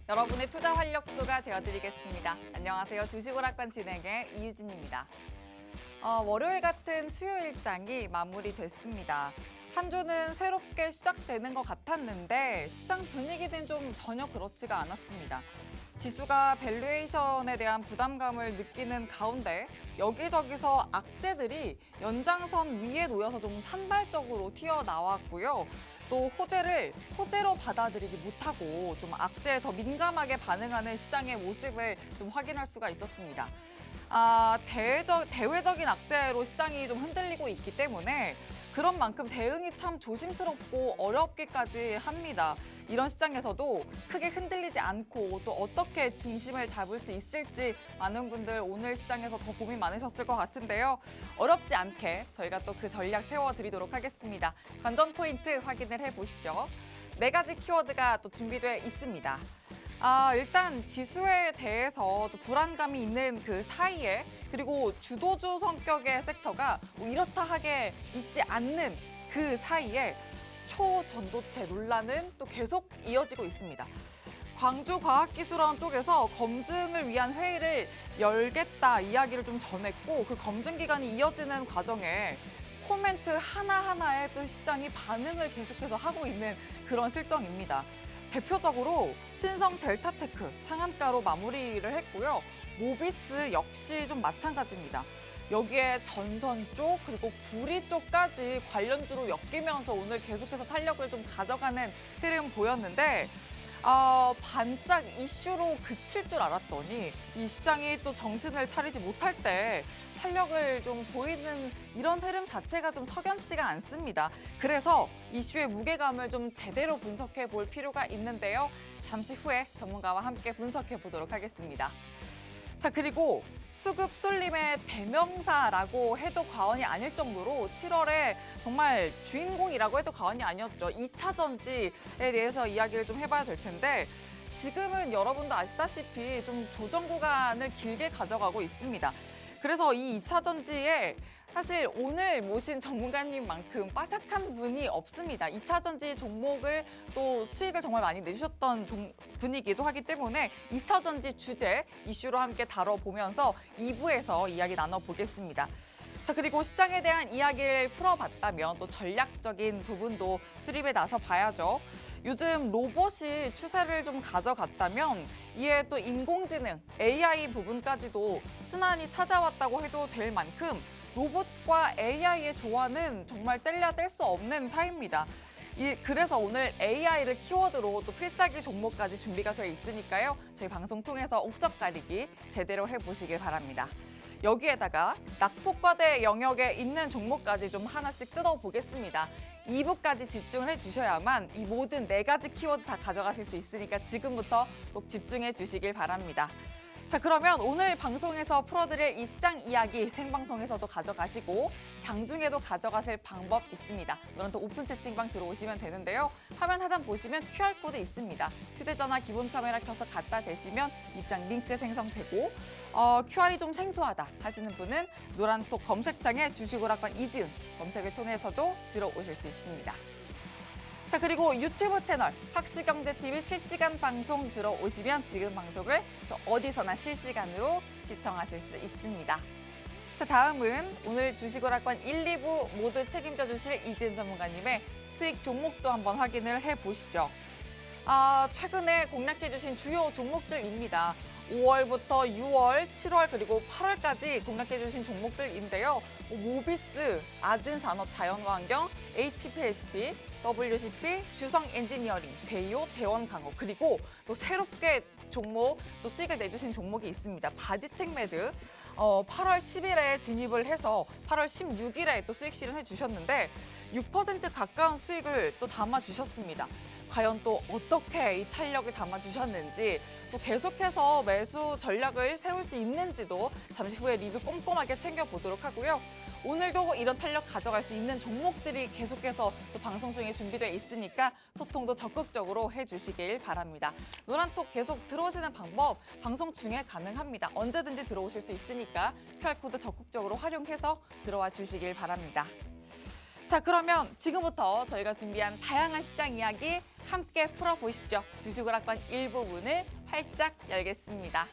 여러분의 투자 활력소가 되어드리겠습니다. 안녕하세요. 주식오락관 진행의 이유진입니다. 월요일 같은 수요 일장이 마무리됐습니다. 한 주는 새롭게 시작되는 것 같았는데 시장 분위기는 좀 전혀 그렇지가 않았습니다. 지수가 밸류에이션에 대한 부담감을 느끼는 가운데 여기저기서 악재들이 연장선 위에 놓여서 좀 산발적으로 튀어나왔고요. 또 호재를 호재로 받아들이지 못하고 좀 악재에 더 민감하게 반응하는 시장의 모습을 좀 확인할 수가 있었습니다. 대외적인 악재로 시장이 좀 흔들리고 있기 때문에 그런 만큼 대응이 참 조심스럽고 어렵기까지 합니다. 이런 시장에서도 크게 흔들리지 않고 또 어떻게 중심을 잡을 수 있을지 많은 분들 오늘 시장에서 더 고민 많으셨을 것 같은데요. 어렵지 않게 저희가 또 그 전략 세워드리도록 하겠습니다. 관전 포인트 확인을 해보시죠. 4가지 키워드가 또 준비되어 있습니다. 일단 지수에 대해서 또 불안감이 있는 그 사이에 그리고 주도주 성격의 섹터가 이렇다 하게 있지 않는 그 사이에 초전도체 논란은 또 계속 이어지고 있습니다. 광주과학기술원 쪽에서 검증을 위한 회의를 열겠다 이야기를 좀 전했고 그 검증 기간이 이어지는 과정에 코멘트 하나하나에 또 시장이 반응을 계속해서 하고 있는 그런 실정입니다. 대표적으로 신성 델타테크 상한가로 마무리를 했고요. 모비스 역시 좀 마찬가지입니다. 여기에 전선 쪽 그리고 구리 쪽까지 관련주로 엮이면서 오늘 계속해서 탄력을 좀 가져가는 흐름 보였는데 반짝 이슈로 그칠 줄 알았더니 이 시장이 또 정신을 차리지 못할 때 탄력을 좀 보이는 이런 흐름 자체가 좀 석연치가 않습니다. 그래서 이슈의 무게감을 좀 제대로 분석해 볼 필요가 있는데요. 잠시 후에 전문가와 함께 분석해 보도록 하겠습니다. 자, 그리고 수급 쏠림의 대명사라고 해도 과언이 아닐 정도로 7월에 정말 주인공이라고 해도 과언이 아니었죠. 2차 전지에 대해서 이야기를 좀 해봐야 될 텐데 지금은 여러분도 아시다시피 좀 조정 구간을 길게 가져가고 있습니다. 그래서 이 2차 전지에 사실 오늘 모신 전문가님만큼 빠삭한 분이 없습니다. 2차 전지 종목을 또 수익을 정말 많이 내주셨던 분이기도 하기 때문에 2차 전지 주제 이슈로 함께 다뤄보면서 2부에서 이야기 나눠보겠습니다. 자, 그리고 시장에 대한 이야기를 풀어봤다면 또 전략적인 부분도 수립에 나서 봐야죠. 요즘 로봇이 추세를 좀 가져갔다면 이에 또 인공지능, AI 부분까지도 순환이 찾아왔다고 해도 될 만큼 로봇과 AI의 조화는 정말 뗄래야 뗄 수 없는 사이입니다. 그래서 오늘 AI를 키워드로 또 필살기 종목까지 준비가 되어 있으니까요. 저희 방송 통해서 옥석 가리기 제대로 해보시길 바랍니다. 여기에다가 낙폭과대 영역에 있는 종목까지 좀 하나씩 뜯어보겠습니다. 2부까지 집중을 해주셔야만 이 모든 4가지 키워드 다 가져가실 수 있으니까 지금부터 꼭 집중해 주시길 바랍니다. 자, 그러면 오늘 방송에서 풀어드릴 이 시장 이야기 생방송에서도 가져가시고 장중에도 가져가실 방법 있습니다. 오늘은 또 오픈 채팅방 들어오시면 되는데요. 화면 하단 보시면 QR코드 있습니다. 휴대전화 기본 카메라 켜서 갖다 대시면 입장 링크 생성되고 QR이 좀 생소하다 하시는 분은 노란톡 검색창에 주식오락관 이지은 검색을 통해서도 들어오실 수 있습니다. 자, 그리고 유튜브 채널 학시경제TV 실시간 방송 들어오시면 지금 방송을 어디서나 실시간으로 시청하실 수 있습니다. 자, 다음은 오늘 주식오락관 1, 2부 모두 책임져 주실 이지은 전문가님의 수익 종목도 한번 확인을 해보시죠. 최근에 공략해 주신 주요 종목들입니다. 5월부터 6월, 7월 그리고 8월까지 공략해 주신 종목들인데요. 모비스, 아진산업 자연환경, HPSP, WCP, 주성엔지니어링, 제이오, 대원강업 그리고 또 새롭게 종목, 또 수익을 내주신 종목이 있습니다. 바디텍메드 8월 10일에 진입을 해서 8월 16일에 또 수익 실현해 주셨는데 6% 가까운 수익을 또 담아 주셨습니다. 과연 또 어떻게 이 탄력을 담아주셨는지 또 계속해서 매수 전략을 세울 수 있는지도 잠시 후에 리뷰 꼼꼼하게 챙겨보도록 하고요. 오늘도 이런 탄력 가져갈 수 있는 종목들이 계속해서 또 방송 중에 준비되어 있으니까 소통도 적극적으로 해주시길 바랍니다. 노란톡 계속 들어오시는 방법 방송 중에 가능합니다. 언제든지 들어오실 수 있으니까 QR코드 적극적으로 활용해서 들어와 주시길 바랍니다. 자, 그러면 지금부터 저희가 준비한 다양한 시장 이야기 함께 풀어보시죠. 주식오락관 1부분을 활짝 열겠습니다.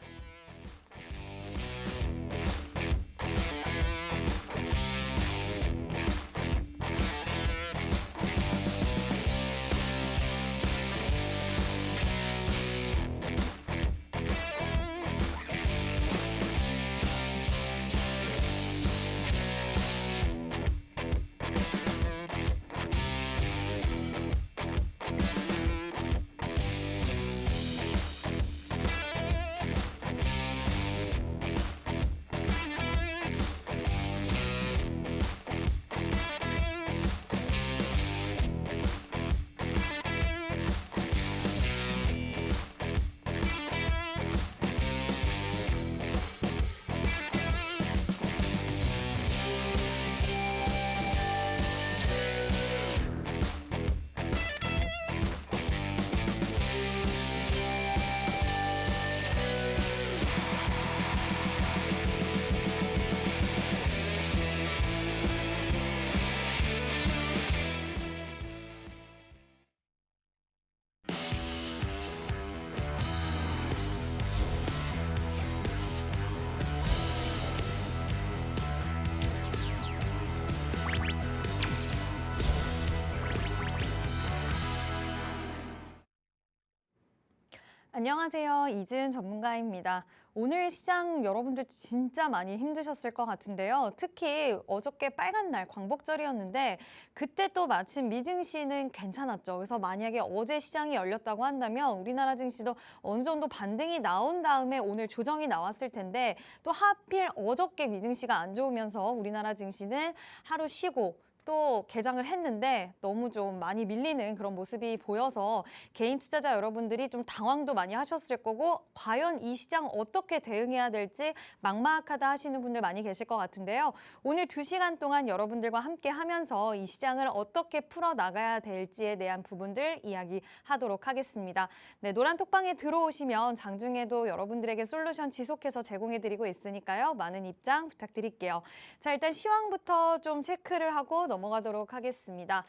안녕하세요. 이지은 전문가입니다. 오늘 시장 여러분들 진짜 많이 힘드셨을 것 같은데요. 특히 어저께 빨간 날 광복절이었는데 그때 또 마침 미증시는 괜찮았죠. 그래서 만약에 어제 시장이 열렸다고 한다면 우리나라 증시도 어느 정도 반등이 나온 다음에 오늘 조정이 나왔을 텐데 또 하필 어저께 미증시가 안 좋으면서 우리나라 증시는 하루 쉬고 또 개장을 했는데 너무 좀 많이 밀리는 그런 모습이 보여서 개인 투자자 여러분들이 좀 당황도 많이 하셨을 거고 과연 이 시장 어떻게 대응해야 될지 막막하다 하시는 분들 많이 계실 것 같은데요. 오늘 2시간 동안 여러분들과 함께 하면서 이 시장을 어떻게 풀어나가야 될지에 대한 부분들 이야기하도록 하겠습니다. 네, 노란 톡방에 들어오시면 장중에도 여러분들에게 솔루션 지속해서 제공해드리고 있으니까요. 많은 입장 부탁드릴게요. 자, 일단 시황부터 좀 체크를 하고 넘어가도록 하겠습니다.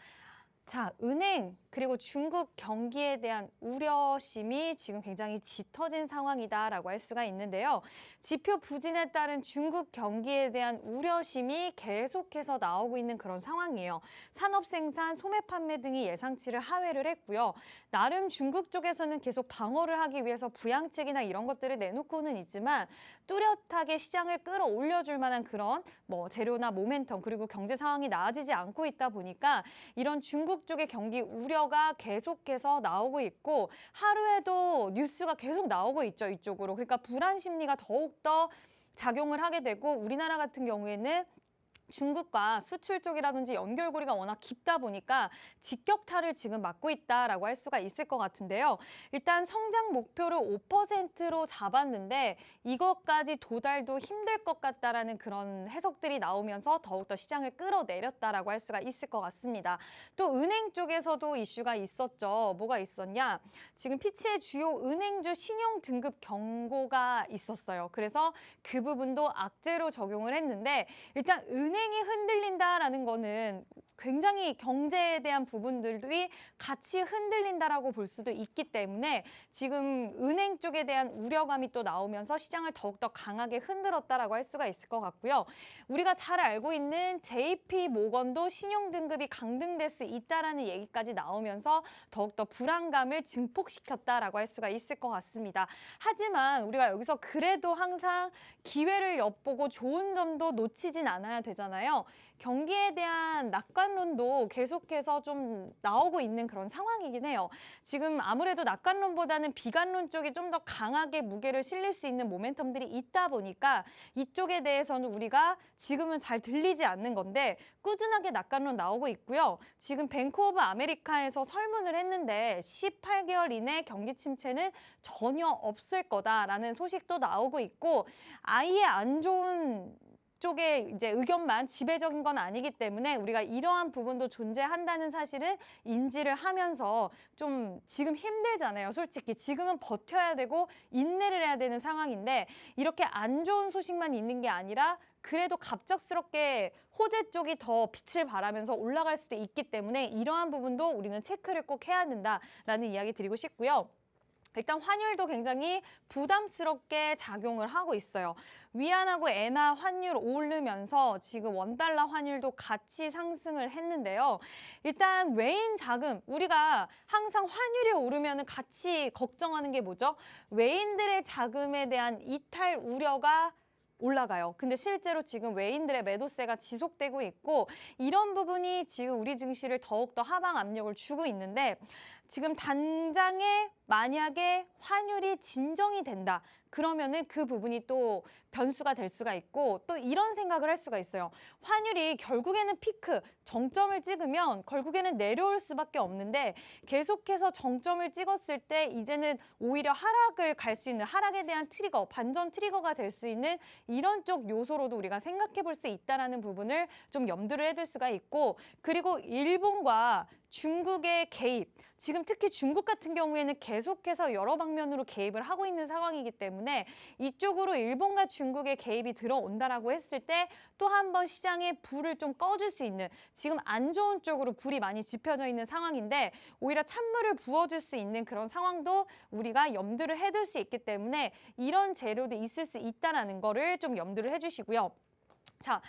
자, 은행 그리고 중국 경기에 대한 우려심이 지금 굉장히 짙어진 상황이다라고 할 수가 있는데요. 지표 부진에 따른 중국 경기에 대한 우려심이 계속해서 나오고 있는 그런 상황이에요. 산업 생산, 소매 판매 등이 예상치를 하회를 했고요. 나름 중국 쪽에서는 계속 방어를 하기 위해서 부양책이나 이런 것들을 내놓고는 있지만 뚜렷하게 시장을 끌어올려줄 만한 그런 재료나 모멘텀 그리고 경제 상황이 나아지지 않고 있다 보니까 이런 중국 쪽의 경기 우려가 계속해서 나오고 있고 하루에도 뉴스가 계속 나오고 있죠, 이쪽으로. 그러니까 불안 심리가 더욱더 작용을 하게 되고 우리나라 같은 경우에는 중국과 수출 쪽이라든지 연결고리가 워낙 깊다 보니까 직격탄을 지금 맞고 있다라고 할 수가 있을 것 같은데요. 일단 성장 목표를 5%로 잡았는데 이것까지 도달도 힘들 것 같다라는 그런 해석들이 나오면서 더욱더 시장을 끌어내렸다라고 할 수가 있을 것 같습니다. 또 은행 쪽에서도 이슈가 있었죠. 뭐가 있었냐? 지금 피치의 주요 은행주 신용 등급 경고가 있었어요. 그래서 그 부분도 악재로 적용을 했는데 일단 은행이 흔들린다라는 거는 굉장히 경제에 대한 부분들이 같이 흔들린다라고 볼 수도 있기 때문에 지금 은행 쪽에 대한 우려감이 또 나오면서 시장을 더욱더 강하게 흔들었다라고 할 수가 있을 것 같고요. 우리가 잘 알고 있는 JP 모건도 신용 등급이 강등될 수 있다라는 얘기까지 나오면서 더욱더 불안감을 증폭시켰다라고 할 수가 있을 것 같습니다. 하지만 우리가 여기서 그래도 항상 기회를 엿보고 좋은 점도 놓치진 않아야 되잖아요. 경기에 대한 낙관론도 계속해서 좀 나오고 있는 그런 상황이긴 해요. 지금 아무래도 낙관론보다는 비관론 쪽이 좀 더 강하게 무게를 실릴 수 있는 모멘텀들이 있다 보니까 이쪽에 대해서는 우리가 지금은 잘 들리지 않는 건데 꾸준하게 낙관론 나오고 있고요. 지금 뱅크 오브 아메리카에서 설문을 했는데 18개월 이내 경기 침체는 전혀 없을 거다라는 소식도 나오고 있고 아예 안 좋은 쪽의 이제 의견만 지배적인 건 아니기 때문에 우리가 이러한 부분도 존재한다는 사실은 인지를 하면서 좀 지금 힘들잖아요. 솔직히 지금은 버텨야 되고 인내를 해야 되는 상황인데 이렇게 안 좋은 소식만 있는 게 아니라 그래도 갑작스럽게 호재 쪽이 더 빛을 발하면서 올라갈 수도 있기 때문에 이러한 부분도 우리는 체크를 꼭 해야 된다라는 이야기 드리고 싶고요. 일단 환율도 굉장히 부담스럽게 작용을 하고 있어요. 위안하고 엔화 환율 오르면서 지금 원달러 환율도 같이 상승을 했는데요. 일단 외인 자금, 우리가 항상 환율이 오르면 같이 걱정하는 게 뭐죠? 외인들의 자금에 대한 이탈 우려가 올라가요. 근데 실제로 지금 외인들의 매도세가 지속되고 있고 이런 부분이 지금 우리 증시를 더욱더 하방 압력을 주고 있는데 지금 당장에 만약에 환율이 진정이 된다. 그러면은 그 부분이 또 변수가 될 수가 있고 또 이런 생각을 할 수가 있어요. 환율이 결국에는 피크, 정점을 찍으면 결국에는 내려올 수밖에 없는데 계속해서 정점을 찍었을 때 이제는 오히려 하락을 갈 수 있는 하락에 대한 트리거, 반전 트리거가 될 수 있는 이런 쪽 요소로도 우리가 생각해 볼 수 있다라는 부분을 좀 염두를 해둘 수가 있고 그리고 일본과 중국의 개입, 지금 특히 중국 같은 경우에는 계속해서 여러 방면으로 개입을 하고 있는 상황이기 때문에 이쪽으로 일본과 중국의 개입이 들어온다라고 했을 때 또 한 번 시장에 불을 좀 꺼줄 수 있는 지금 안 좋은 쪽으로 불이 많이 지펴져 있는 상황인데 오히려 찬물을 부어줄 수 있는 그런 상황도 우리가 염두를 해둘 수 있기 때문에 이런 재료도 있을 수 있다는 거를 좀 염두를 해주시고요. 자.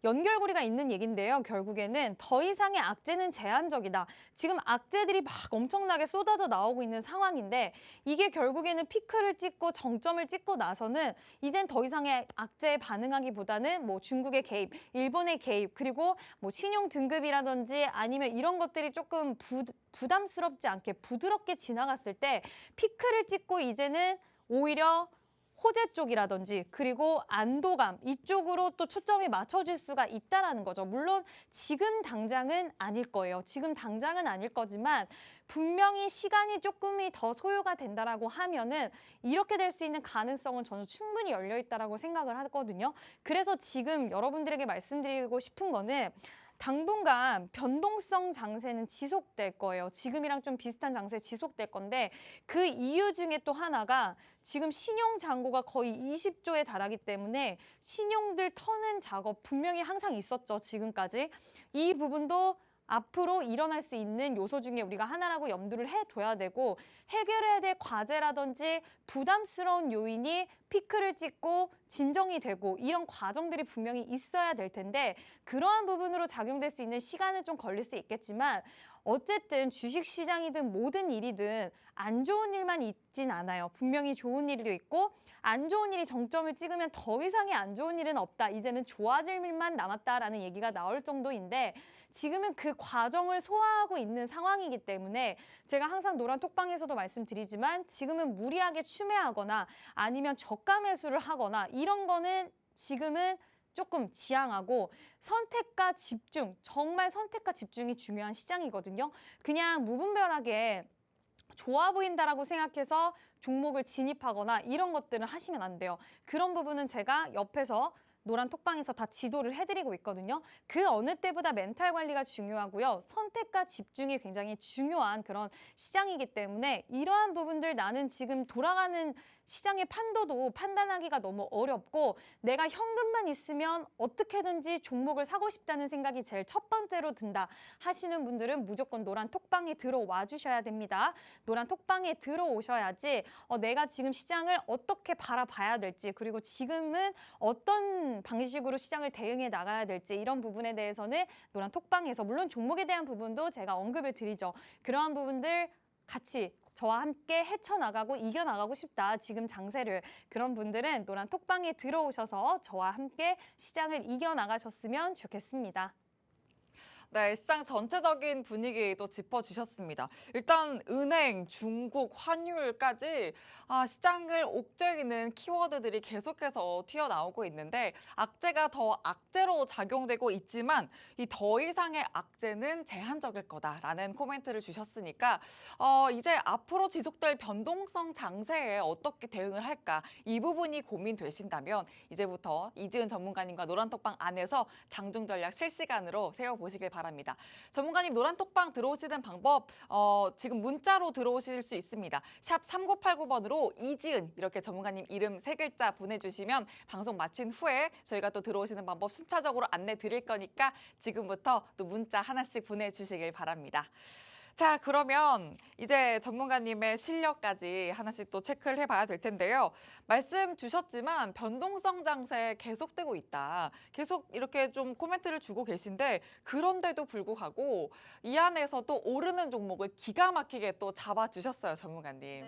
연결고리가 있는 얘기인데요. 결국에는 더 이상의 악재는 제한적이다. 지금 악재들이 막 엄청나게 쏟아져 나오고 있는 상황인데 이게 결국에는 피크를 찍고 정점을 찍고 나서는 이젠 더 이상의 악재에 반응하기보다는 뭐 중국의 개입, 일본의 개입, 그리고 뭐 신용 등급이라든지 아니면 이런 것들이 조금 부담스럽지 않게 부드럽게 지나갔을 때 피크를 찍고 이제는 오히려 호재 쪽이라든지 그리고 안도감 이쪽으로 또 초점이 맞춰질 수가 있다라는 거죠. 물론 지금 당장은 아닐 거예요. 지금 당장은 아닐 거지만 분명히 시간이 조금이 더 소요가 된다라고 하면은 이렇게 될 수 있는 가능성은 저는 충분히 열려 있다라고 생각을 하거든요. 그래서 지금 여러분들에게 말씀드리고 싶은 거는 당분간 변동성 장세는 지속될 거예요. 지금이랑 좀 비슷한 장세 지속될 건데 그 이유 중에 또 하나가 지금 신용 잔고가 거의 20조에 달하기 때문에 신용들 터는 작업 분명히 항상 있었죠. 지금까지. 이 부분도 앞으로 일어날 수 있는 요소 중에 우리가 하나라고 염두를 해둬야 되고 해결해야 될 과제라든지 부담스러운 요인이 피크를 찍고 진정이 되고 이런 과정들이 분명히 있어야 될 텐데 그러한 부분으로 작용될 수 있는 시간은 좀 걸릴 수 있겠지만 어쨌든 주식시장이든 모든 일이든 안 좋은 일만 있진 않아요. 분명히 좋은 일도 있고 안 좋은 일이 정점을 찍으면 더 이상의 안 좋은 일은 없다. 이제는 좋아질 일만 남았다라는 얘기가 나올 정도인데 지금은 그 과정을 소화하고 있는 상황이기 때문에 제가 항상 노란 톡방에서도 말씀드리지만 지금은 무리하게 추매하거나 아니면 저가 매수를 하거나 이런 거는 지금은 조금 지양하고 선택과 집중, 정말 선택과 집중이 중요한 시장이거든요. 그냥 무분별하게 좋아 보인다라고 생각해서 종목을 진입하거나 이런 것들은 하시면 안 돼요. 그런 부분은 제가 옆에서 노란 톡방에서 다 지도를 해드리고 있거든요. 그 어느 때보다 멘탈 관리가 중요하고요. 선택과 집중이 굉장히 중요한 그런 시장이기 때문에 이러한 부분들 나는 지금 돌아가는 시장의 판도도 판단하기가 너무 어렵고 내가 현금만 있으면 어떻게든지 종목을 사고 싶다는 생각이 제일 첫 번째로 든다 하시는 분들은 무조건 노란 톡방에 들어와 주셔야 됩니다. 노란 톡방에 들어오셔야지 내가 지금 시장을 어떻게 바라봐야 될지 그리고 지금은 어떤 방식으로 시장을 대응해 나가야 될지 이런 부분에 대해서는 노란 톡방에서 물론 종목에 대한 부분도 제가 언급을 드리죠. 그러한 부분들 같이 저와 함께 헤쳐나가고 이겨나가고 싶다. 지금 장세를. 그런 분들은 노란 톡방에 들어오셔서 저와 함께 시장을 이겨나가셨으면 좋겠습니다. 네, 시장 전체적인 분위기도 짚어주셨습니다. 일단 은행, 중국, 환율까지 시장을 옥죄이는 키워드들이 계속해서 튀어나오고 있는데 악재가 더 악재로 작용되고 있지만 이 더 이상의 악재는 제한적일 거다라는 코멘트를 주셨으니까 이제 앞으로 지속될 변동성 장세에 어떻게 대응을 할까 이 부분이 고민되신다면 이제부터 이지은 전문가님과 노란톡방 안에서 장중 전략 실시간으로 세워보시길 바랍니다. 바랍니다. 전문가님 노란톡방 들어오시는 방법 지금 문자로 들어오실 수 있습니다. 샵 3989번으로 이지은 이렇게 전문가님 이름 3글자 보내주시면 방송 마친 후에 저희가 또 들어오시는 방법 순차적으로 안내 드릴 거니까 지금부터 또 문자 하나씩 보내주시길 바랍니다. 자, 그러면 이제 전문가님의 실력까지 하나씩 또 체크를 해봐야 될 텐데요. 말씀 주셨지만 변동성 장세 계속되고 있다. 계속 이렇게 좀 코멘트를 주고 계신데 그런데도 불구하고 이 안에서도 오르는 종목을 기가 막히게 또 잡아주셨어요, 전문가님.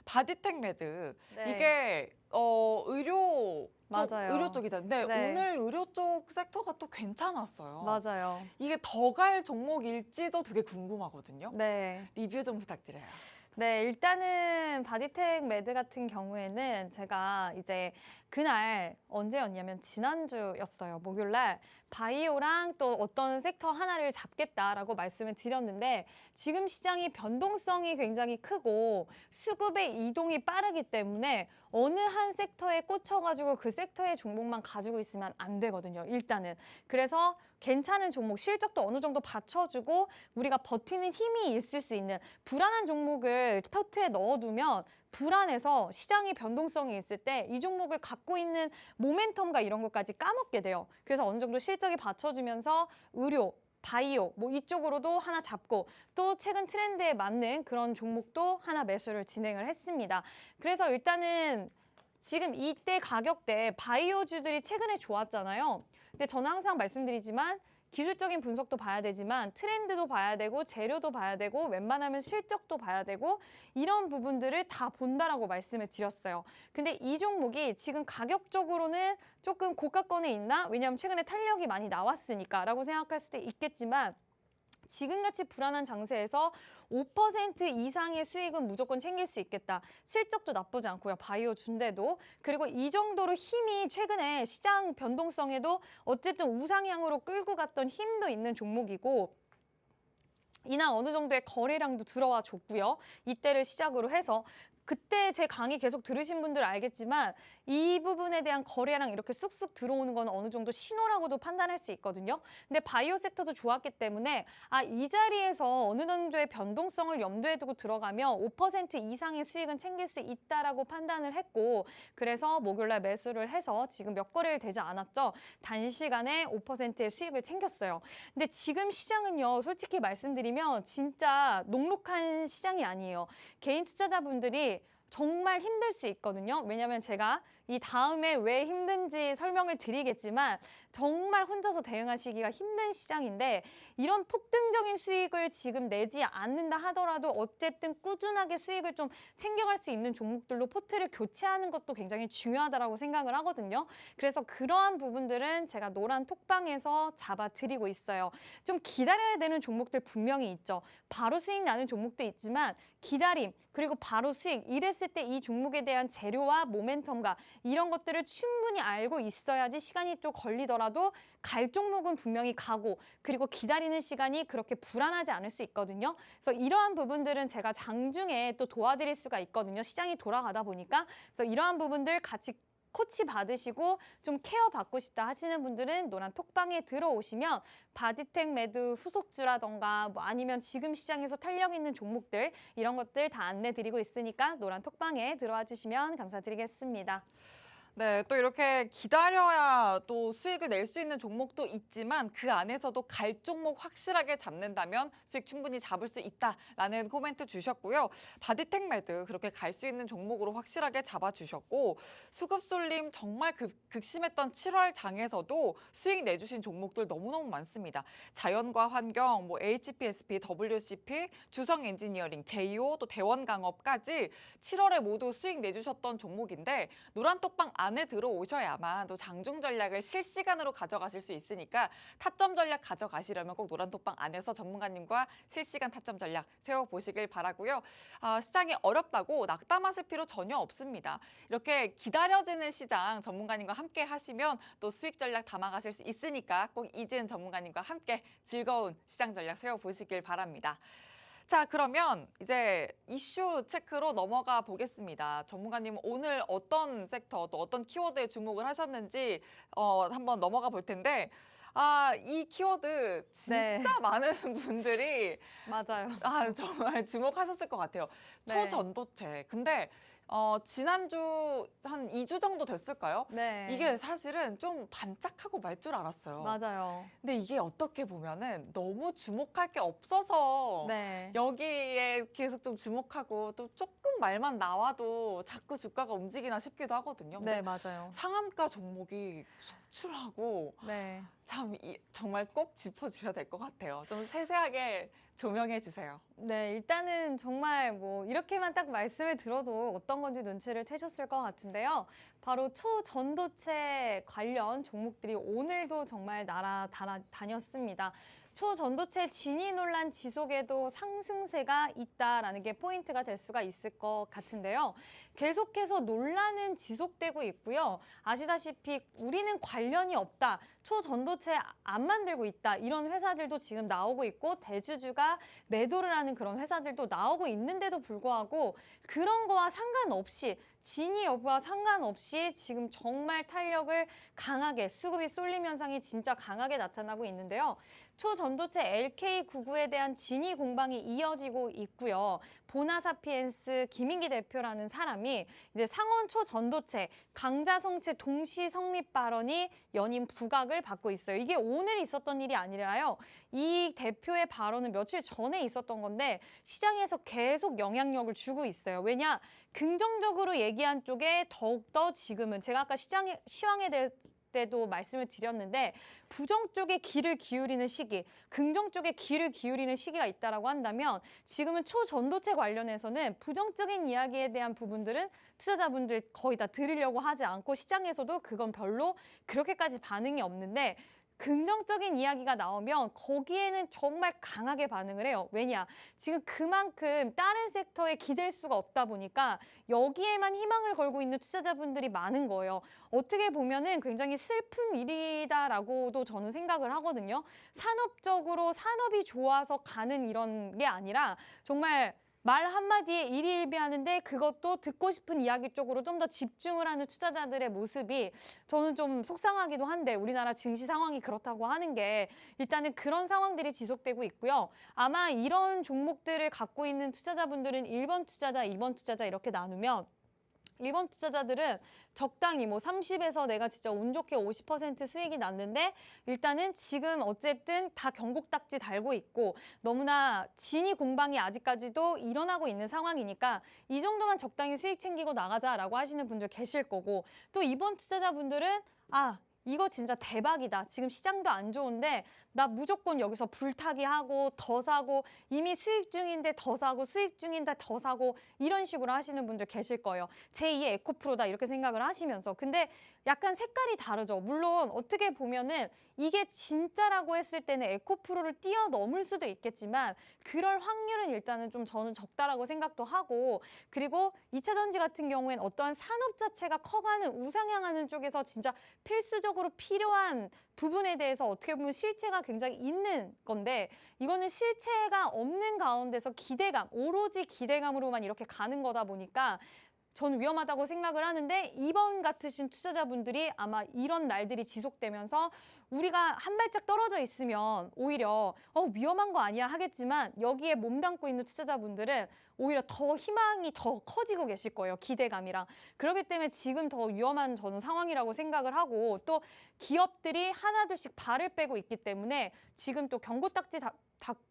바디텍 매드. 네. 이게 의료 맞아요. 의료 쪽이잖아요. 근데 네. 오늘 의료 쪽 섹터가 또 괜찮았어요. 맞아요. 이게 더 갈 종목일지도 되게 궁금하거든요. 네. 리뷰 좀 부탁드려요. 네, 일단은 바디텍 매드 같은 경우에는 제가 이제 그날 언제였냐면 지난주였어요. 목요일 날 바이오랑 또 어떤 섹터 하나를 잡겠다라고 말씀을 드렸는데 지금 시장이 변동성이 굉장히 크고 수급의 이동이 빠르기 때문에 어느 한 섹터에 꽂혀가지고 그 섹터의 종목만 가지고 있으면 안 되거든요. 일단은. 그래서 괜찮은 종목, 실적도 어느 정도 받쳐주고 우리가 버티는 힘이 있을 수 있는 불안한 종목을 포트에 넣어두면 불안해서 시장의 변동성이 있을 때 이 종목을 갖고 있는 모멘텀과 이런 것까지 까먹게 돼요. 그래서 어느 정도 실적이 받쳐주면서 의료, 바이오 뭐 이쪽으로도 하나 잡고 또 최근 트렌드에 맞는 그런 종목도 하나 매수를 진행을 했습니다. 그래서 일단은 지금 이때 가격대 바이오주들이 최근에 좋았잖아요. 근데 저는 항상 말씀드리지만 기술적인 분석도 봐야 되지만 트렌드도 봐야 되고 재료도 봐야 되고 웬만하면 실적도 봐야 되고 이런 부분들을 다 본다라고 말씀을 드렸어요. 근데 이 종목이 지금 가격적으로는 조금 고가권에 있나? 왜냐하면 최근에 탄력이 많이 나왔으니까 라고 생각할 수도 있겠지만 지금같이 불안한 장세에서 5% 이상의 수익은 무조건 챙길 수 있겠다. 실적도 나쁘지 않고요. 바이오 준대도. 그리고 이 정도로 힘이 최근에 시장 변동성에도 어쨌든 우상향으로 끌고 갔던 힘도 있는 종목이고 이날 어느 정도의 거래량도 들어와 줬고요. 이때를 시작으로 해서 그때 제 강의 계속 들으신 분들 알겠지만 이 부분에 대한 거래량 이렇게 쑥쑥 들어오는 건 어느 정도 신호라고도 판단할 수 있거든요. 근데 바이오 섹터도 좋았기 때문에 이 자리에서 어느 정도의 변동성을 염두에 두고 들어가면 5% 이상의 수익은 챙길 수 있다라고 판단을 했고 그래서 목요일날 매수를 해서 지금 몇 거래일 되지 않았죠. 단시간에 5%의 수익을 챙겼어요. 근데 지금 시장은요. 솔직히 말씀드리면 진짜 녹록한 시장이 아니에요. 개인 투자자분들이 정말 힘들 수 있거든요. 왜냐하면 제가 이 다음에 왜 힘든지 설명을 드리겠지만 정말 혼자서 대응하시기가 힘든 시장인데 이런 폭등적인 수익을 지금 내지 않는다 하더라도 어쨌든 꾸준하게 수익을 좀 챙겨갈 수 있는 종목들로 포트를 교체하는 것도 굉장히 중요하다고 생각을 하거든요. 그래서 그러한 부분들은 제가 노란 톡방에서 잡아드리고 있어요. 좀 기다려야 되는 종목들 분명히 있죠. 바로 수익 나는 종목도 있지만 기다림 그리고 바로 수익 이랬을 때 이 종목에 대한 재료와 모멘텀과 이런 것들을 충분히 알고 있어야지 시간이 또 걸리더라도 갈 종목은 분명히 가고 그리고 기다리는 시간이 그렇게 불안하지 않을 수 있거든요. 그래서 이러한 부분들은 제가 장중에 또 도와드릴 수가 있거든요. 시장이 돌아가다 보니까. 그래서 이러한 부분들 같이 코치 받으시고 좀 케어 받고 싶다 하시는 분들은 노란 톡방에 들어오시면 바디텍 매드 후속주라던가 뭐 아니면 지금 시장에서 탄력 있는 종목들 이런 것들 다 안내 드리고 있으니까 노란 톡방에 들어와 주시면 감사드리겠습니다. 네, 또 이렇게 기다려야 또 수익을 낼 수 있는 종목도 있지만 그 안에서도 갈 종목 확실하게 잡는다면 수익 충분히 잡을 수 있다라는 코멘트 주셨고요. 바디텍 매드 그렇게 갈 수 있는 종목으로 확실하게 잡아주셨고 수급 쏠림 정말 극심했던 7월 장에서도 수익 내주신 종목들 너무너무 많습니다. 자연과 환경, 뭐 HPSP, WCP, 주성 엔지니어링, 제이오, 또 대원강업까지 7월에 모두 수익 내주셨던 종목인데 노란톡방 안에 들어오셔야만 또 장중 전략을 실시간으로 가져가실 수 있으니까 타점 전략 가져가시려면 꼭 노란톡방 안에서 전문가님과 실시간 타점 전략 세워보시길 바라고요. 시장이 어렵다고 낙담하실 필요 전혀 없습니다. 이렇게 기다려지는 시장 전문가님과 함께 하시면 또 수익 전략 담아가실 수 있으니까 꼭 이지은 전문가님과 함께 즐거운 시장 전략 세워보시길 바랍니다. 자, 그러면 이제 이슈 체크로 넘어가 보겠습니다. 전문가님 오늘 어떤 섹터 또 어떤 키워드에 주목을 하셨는지 한번 넘어가 볼 텐데 이 키워드 진짜 네. 많은 분들이 맞아요. 정말 주목하셨을 것 같아요. 네. 초전도체. 근데 지난주 한 2주 정도 됐을까요? 네. 이게 사실은 좀 반짝하고 말 줄 알았어요. 맞아요. 근데 이게 어떻게 보면은 너무 주목할 게 없어서 네. 여기에 계속 좀 주목하고 또 조금 말만 나와도 자꾸 주가가 움직이나 싶기도 하거든요. 네, 근데 맞아요. 상한가 종목이 속출하고 네. 참 정말 꼭 짚어주셔야 될 것 같아요. 좀 세세하게 조명해 주세요. 네, 일단은 정말 뭐 이렇게만 딱 말씀을 들어도 어떤 건지 눈치를 채셨을 것 같은데요. 바로 초전도체 관련 종목들이 오늘도 정말 날아다녔습니다. 초전도체 진위 논란 지속에도 상승세가 있다라는 게 포인트가 될 수가 있을 것 같은데요. 계속해서 논란은 지속되고 있고요. 아시다시피 우리는 관련이 없다. 초전도체 안 만들고 있다. 이런 회사들도 지금 나오고 있고 대주주가 매도를 하는 그런 회사들도 나오고 있는데도 불구하고 그런 거와 상관없이 진위 여부와 상관없이 지금 정말 탄력을 강하게 수급이 쏠림 현상이 진짜 강하게 나타나고 있는데요. 초전도체 LK99에 대한 진위 공방이 이어지고 있고요. 보나사피엔스 김인기 대표라는 사람이 이제 상원 초전도체 강자성체 동시 성립 발언이 연임 부각을 받고 있어요. 이게 오늘 있었던 일이 아니라요. 이 대표의 발언은 며칠 전에 있었던 건데 시장에서 계속 영향력을 주고 있어요. 왜냐? 긍정적으로 얘기한 쪽에 더욱더 지금은 제가 아까 시황에 대해 때도 말씀을 드렸는데 부정 쪽에 귀를 기울이는 시기, 긍정 쪽에 귀를 기울이는 시기가 있다라고 한다면 지금은 초전도체 관련해서는 부정적인 이야기에 대한 부분들은 투자자분들 거의 다 들으려고 하지 않고 시장에서도 그건 별로 그렇게까지 반응이 없는데 긍정적인 이야기가 나오면 거기에는 정말 강하게 반응을 해요. 왜냐? 지금 그만큼 다른 섹터에 기댈 수가 없다 보니까 여기에만 희망을 걸고 있는 투자자분들이 많은 거예요. 어떻게 보면은 굉장히 슬픈 일이다라고도 저는 생각을 하거든요. 산업적으로 산업이 좋아서 가는 이런 게 아니라 정말 말 한마디에 일희일비하는데 그것도 듣고 싶은 이야기 쪽으로 좀 더 집중을 하는 투자자들의 모습이 저는 좀 속상하기도 한데 우리나라 증시 상황이 그렇다고 하는 게 일단은 그런 상황들이 지속되고 있고요. 아마 이런 종목들을 갖고 있는 투자자분들은 1번 투자자, 2번 투자자 이렇게 나누면 1번 투자자들은 적당히 뭐 30에서 내가 진짜 운 좋게 50% 수익이 났는데 일단은 지금 어쨌든 다 경곡딱지 달고 있고 너무나 진위 공방이 아직까지도 일어나고 있는 상황이니까 이 정도만 적당히 수익 챙기고 나가자라고 하시는 분들 계실 거고 또 2번 투자자분들은 이거 진짜 대박이다. 지금 시장도 안 좋은데 나 무조건 여기서 불타기 하고 더 사고 이미 수익 중인데 더 사고 수익 중인데 더 사고 이런 식으로 하시는 분들 계실 거예요. 제2의 에코프로다 이렇게 생각을 하시면서. 근데 약간 색깔이 다르죠. 물론 어떻게 보면은 이게 진짜라고 했을 때는 에코프로를 뛰어넘을 수도 있겠지만 그럴 확률은 일단은 좀 저는 적다라고 생각도 하고 그리고 2차 전지 같은 경우엔 어떠한 산업 자체가 커가는 우상향하는 쪽에서 진짜 필수적으로 필요한 부분에 대해서 어떻게 보면 실체가 굉장히 있는 건데 이거는 실체가 없는 가운데서 기대감, 오로지 기대감으로만 이렇게 가는 거다 보니까 저는 위험하다고 생각을 하는데 이번 같으신 투자자분들이 아마 이런 날들이 지속되면서 우리가 한 발짝 떨어져 있으면 오히려 위험한 거 아니야 하겠지만 여기에 몸담고 있는 투자자분들은 오히려 더 희망이 더 커지고 계실 거예요. 기대감이랑. 그렇기 때문에 지금 더 위험한 저는 상황이라고 생각을 하고 또 기업들이 하나둘씩 발을 빼고 있기 때문에 지금 또 경고딱지 다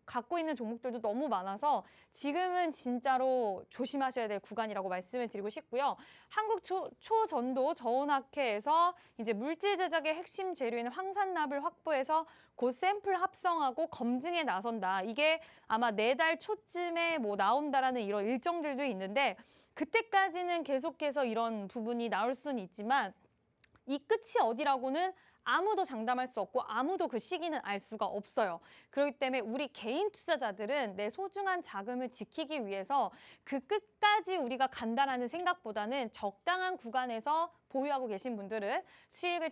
갖고 있는 종목들도 너무 많아서 지금은 진짜로 조심하셔야 될 구간이라고 말씀을 드리고 싶고요. 한국 초전도 저온학회에서 이제 물질 제작의 핵심 재료인 황산납을 확보해서 곧 샘플 합성하고 검증에 나선다. 이게 아마 내달 초쯤에 뭐 나온다라는 이런 일정들도 있는데 그때까지는 계속해서 이런 부분이 나올 수는 있지만 이 끝이 어디라고는 아무도 장담할 수 없고 아무도 그 시기는 알 수가 없어요. 그렇기 때문에 우리 개인 투자자들은 내 소중한 자금을 지키기 위해서 그 끝까지 우리가 간다라는 생각보다는 적당한 구간에서 보유하고 계신 분들은 수익을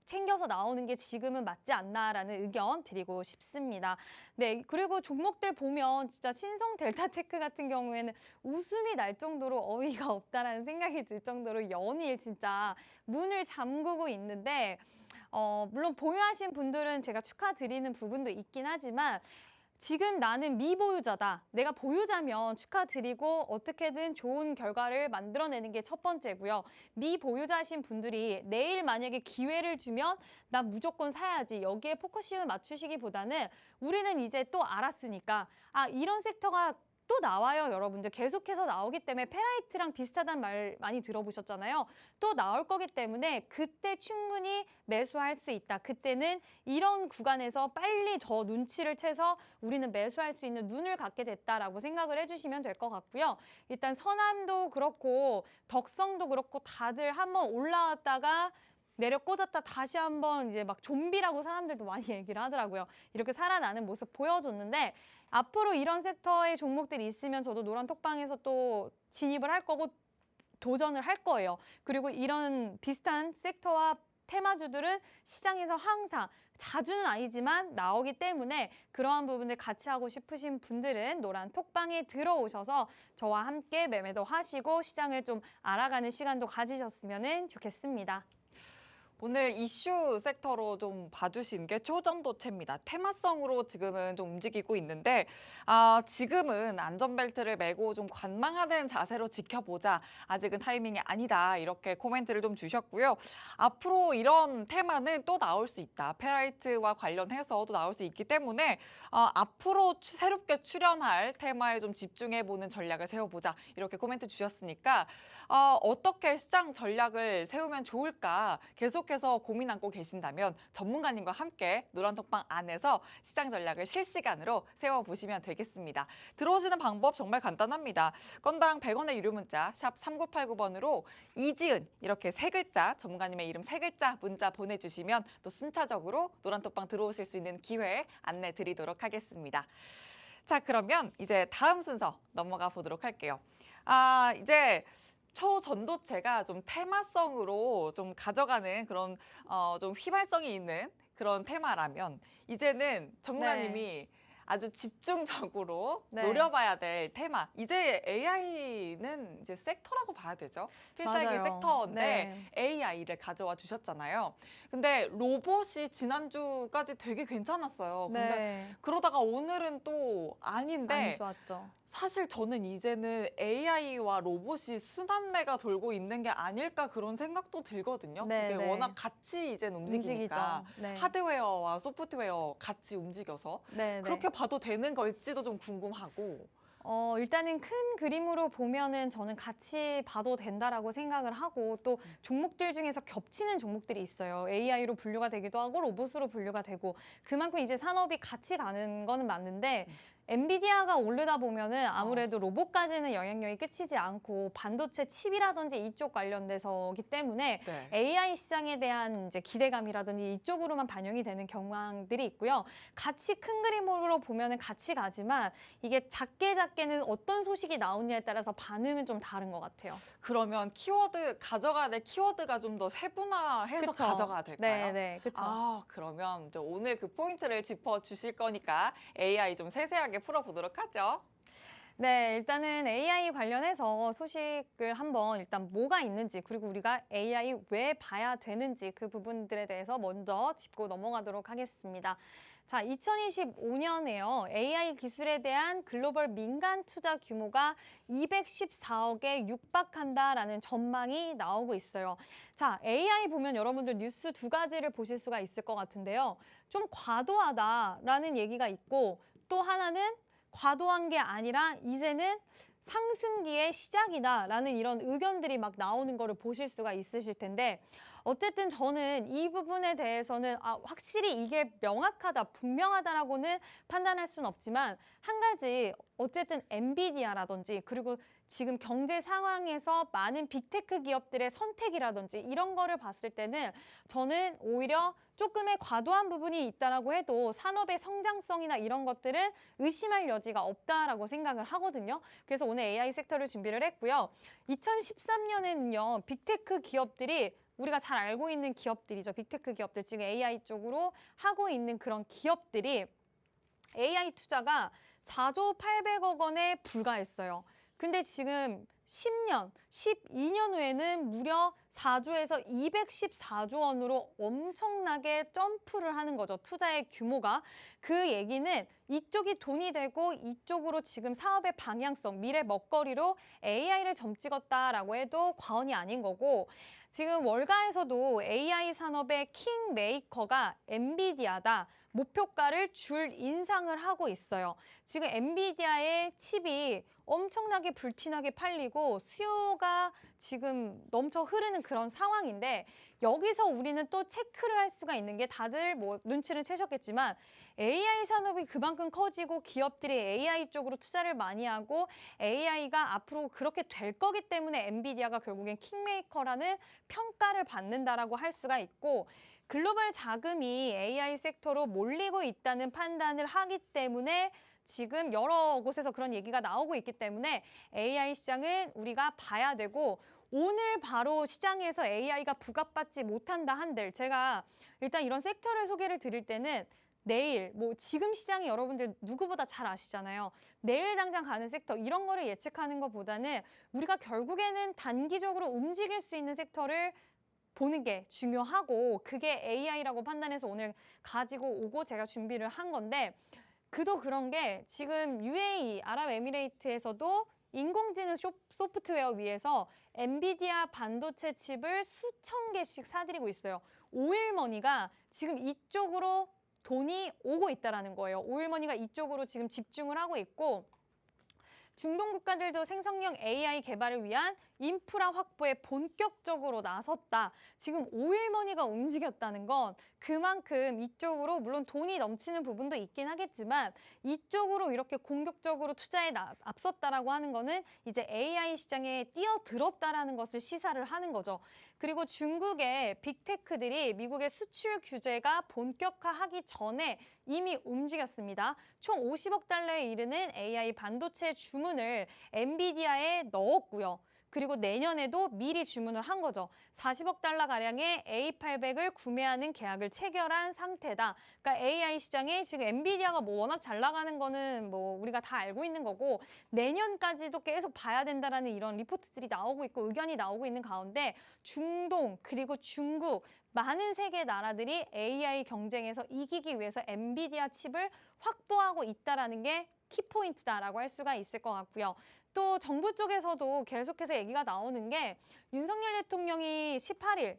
챙겨서 나오는 게 지금은 맞지 않나라는 의견 드리고 싶습니다. 네, 그리고 종목들 보면 진짜 신성 델타테크 같은 경우에는 웃음이 날 정도로 어이가 없다라는 생각이 들 정도로 연일 진짜 문을 잠그고 있는데 물론 보유하신 분들은 제가 축하드리는 부분도 있긴 하지만 지금 나는 미보유자다. 내가 보유자면 축하드리고 어떻게든 좋은 결과를 만들어내는 게 첫 번째고요. 미보유자신 분들이 내일 만약에 기회를 주면 난 무조건 사야지. 여기에 포커싱을 맞추시기보다는 우리는 이제 또 알았으니까 이런 섹터가 또 나와요, 여러분들. 계속해서 나오기 때문에 페라이트랑 비슷하다는 말 많이 들어보셨잖아요. 또 나올 거기 때문에 그때 충분히 매수할 수 있다. 그때는 이런 구간에서 빨리 더 눈치를 채서 우리는 매수할 수 있는 눈을 갖게 됐다라고 생각을 해주시면 될 것 같고요. 일단 선암도 그렇고 덕성도 그렇고 다들 한번 올라왔다가 내려 꽂았다 다시 한번 이제 막 좀비라고 사람들도 많이 얘기를 하더라고요. 이렇게 살아나는 모습 보여줬는데 앞으로 이런 섹터의 종목들이 있으면 저도 노란 톡방에서 또 진입을 할 거고 도전을 할 거예요. 그리고 이런 비슷한 섹터와 테마주들은 시장에서 항상 자주는 아니지만 나오기 때문에 그러한 부분을 같이 하고 싶으신 분들은 노란 톡방에 들어오셔서 저와 함께 매매도 하시고 시장을 좀 알아가는 시간도 가지셨으면 좋겠습니다. 오늘 이슈 섹터로 좀 봐주신 게 초전도체입니다. 테마성으로 지금은 좀 움직이고 있는데 지금은 안전벨트를 매고 좀 관망하는 자세로 지켜보자. 아직은 타이밍이 아니다. 이렇게 코멘트를 좀 주셨고요. 앞으로 이런 테마는 또 나올 수 있다. 페라이트와 관련해서 또 나올 수 있기 때문에 앞으로 새롭게 출연할 테마에 좀 집중해보는 전략을 세워보자. 이렇게 코멘트 주셨으니까 어떻게 시장 전략을 세우면 좋을까 계속해서 고민 안고 계신다면 전문가님과 함께 노란톡방 안에서 시장 전략을 실시간으로 세워보시면 되겠습니다. 들어오시는 방법 정말 간단합니다. 건당 100원의 유료 문자 샵 3989번으로 이지은 이렇게 세 글자 전문가님의 이름 세 글자 문자 보내주시면 또 순차적으로 노란톡방 들어오실 수 있는 기회 안내 드리도록 하겠습니다. 자, 그러면 이제 다음 순서 넘어가 보도록 할게요. 이제 초전도체가 좀 테마성으로 좀 가져가는 그런 좀 휘발성이 있는 그런 테마라면 이제는 전문가님이 아주 집중적으로 네. 노려봐야 될 테마. 이제 AI는 이제 섹터라고 봐야 되죠. 필살기 맞아요. 섹터인데 네. AI를 가져와 주셨잖아요. 근데 로봇이 지난주까지 되게 괜찮았어요. 근데 네. 그러다가 오늘은 또 안 아닌데 좋았죠. 사실 저는 이제는 AI와 로봇이 순환매가 돌고 있는 게 아닐까 그런 생각도 들거든요. 네, 이게 네. 워낙 같이 이제 움직이니까 움직이죠. 네. 하드웨어와 소프트웨어 같이 움직여서 네, 그렇게 네. 봐도 되는 걸지도 좀 궁금하고. 일단은 큰 그림으로 보면은 저는 같이 봐도 된다라고 생각을 하고 또 종목들 중에서 겹치는 종목들이 있어요. AI로 분류가 되기도 하고 로봇으로 분류가 되고 그만큼 이제 산업이 같이 가는 거는 맞는데 엔비디아가 오르다 보면은 아무래도 로봇까지는 영향력이 끝이지 않고 반도체 칩이라든지 이쪽 관련돼서기 때문에 네. AI 시장에 대한 이제 기대감이라든지 이쪽으로만 반영이 되는 경향들이 있고요. 같이 큰 그림으로 보면은 같이 가지만 이게 작게는 어떤 소식이 나오냐에 따라서 반응은 좀 다른 것 같아요. 그러면 키워드 가져가야 될 키워드가 좀 더 세분화해서 그쵸? 가져가야 될까요? 네, 그렇죠. 그러면 이제 오늘 그 포인트를 짚어 주실 거니까 AI 좀 세세하게 풀어보도록 하죠. 네, 일단은 AI 관련해서 소식을 한번 일단 뭐가 있는지 그리고 우리가 AI 왜 봐야 되는지 그 부분들에 대해서 먼저 짚고 넘어가도록 하겠습니다. 자, 2025년에요. AI 기술에 대한 글로벌 민간 투자 규모가 214억에 육박한다라는 전망이 나오고 있어요. 자, AI 보면 여러분들 뉴스 두 가지를 보실 수가 있을 것 같은데요. 좀 과도하다라는 얘기가 있고 또 하나는 과도한 게 아니라 이제는 상승기의 시작이다라는 이런 의견들이 막 나오는 거를 보실 수가 있으실 텐데 어쨌든 저는 이 부분에 대해서는 확실히 이게 명확하다, 분명하다라고는 판단할 수는 없지만 한 가지 어쨌든 엔비디아라든지 그리고 지금 경제 상황에서 많은 빅테크 기업들의 선택이라든지 이런 거를 봤을 때는 저는 오히려 조금의 과도한 부분이 있다라고 해도 산업의 성장성이나 이런 것들은 의심할 여지가 없다라고 생각을 하거든요. 그래서 오늘 AI 섹터를 준비를 했고요. 2013년에는요, 빅테크 기업들이 우리가 잘 알고 있는 기업들이죠. 빅테크 기업들, 지금 AI 쪽으로 하고 있는 그런 기업들이 AI 투자가 4조 800억 원에 불과했어요. 근데 지금 10년, 12년 후에는 무려 4조에서 214조 원으로 엄청나게 점프를 하는 거죠. 투자의 규모가. 그 얘기는 이쪽이 돈이 되고 이쪽으로 지금 사업의 방향성, 미래 먹거리로 AI를 점찍었다라고 해도 과언이 아닌 거고, 지금 월가에서도 AI 산업의 킹메이커가 엔비디아다. 목표가를 줄 인상을 하고 있어요. 지금 엔비디아의 칩이 엄청나게 불티나게 팔리고 수요가 지금 넘쳐 흐르는 그런 상황인데, 여기서 우리는 또 체크를 할 수가 있는 게, 다들 뭐 눈치를 채셨겠지만 AI 산업이 그만큼 커지고 기업들이 AI 쪽으로 투자를 많이 하고 AI가 앞으로 그렇게 될 거기 때문에 엔비디아가 결국엔 킹메이커라는 평가를 받는다라고 할 수가 있고, 글로벌 자금이 AI 섹터로 몰리고 있다는 판단을 하기 때문에 지금 여러 곳에서 그런 얘기가 나오고 있기 때문에 AI 시장은 우리가 봐야 되고, 오늘 바로 시장에서 AI가 부각받지 못한다 한들, 제가 일단 이런 섹터를 소개를 드릴 때는 내일, 뭐 지금 시장이 여러분들 누구보다 잘 아시잖아요. 내일 당장 가는 섹터, 이런 거를 예측하는 것보다는 우리가 결국에는 단기적으로 움직일 수 있는 섹터를 보는 게 중요하고, 그게 AI라고 판단해서 오늘 가지고 오고 제가 준비를 한 건데, 그도 그런 게 지금 UAE, 아랍에미레이트에서도 인공지능 소프트웨어 위에서 엔비디아 반도체 칩을 수천 개씩 사들이고 있어요. 오일머니가 지금 이쪽으로 돈이 오고 있다라는 거예요. 오일머니가 이쪽으로 지금 집중을 하고 있고, 중동 국가들도 생성형 AI 개발을 위한 인프라 확보에 본격적으로 나섰다. 지금 오일머니가 움직였다는 건 그만큼 이쪽으로, 물론 돈이 넘치는 부분도 있긴 하겠지만 이쪽으로 이렇게 공격적으로 투자에 앞섰다라고 하는 거는 이제 AI 시장에 뛰어들었다라는 것을 시사를 하는 거죠. 그리고 중국의 빅테크들이 미국의 수출 규제가 본격화하기 전에 이미 움직였습니다. 총 50억 달러에 이르는 AI 반도체 주문을 엔비디아에 넣었고요. 그리고 내년에도 미리 주문을 한 거죠. 40억 달러 가량의 A800을 구매하는 계약을 체결한 상태다. 그러니까 AI 시장에 지금 엔비디아가 뭐 워낙 잘 나가는 거는 뭐 우리가 다 알고 있는 거고, 내년까지도 계속 봐야 된다라는 이런 리포트들이 나오고 있고 의견이 나오고 있는 가운데, 중동 그리고 중국 많은 세계 나라들이 AI 경쟁에서 이기기 위해서 엔비디아 칩을 확보하고 있다라는 게 키포인트다라고 할 수가 있을 것 같고요. 또 정부 쪽에서도 계속해서 얘기가 나오는 게, 윤석열 대통령이 18일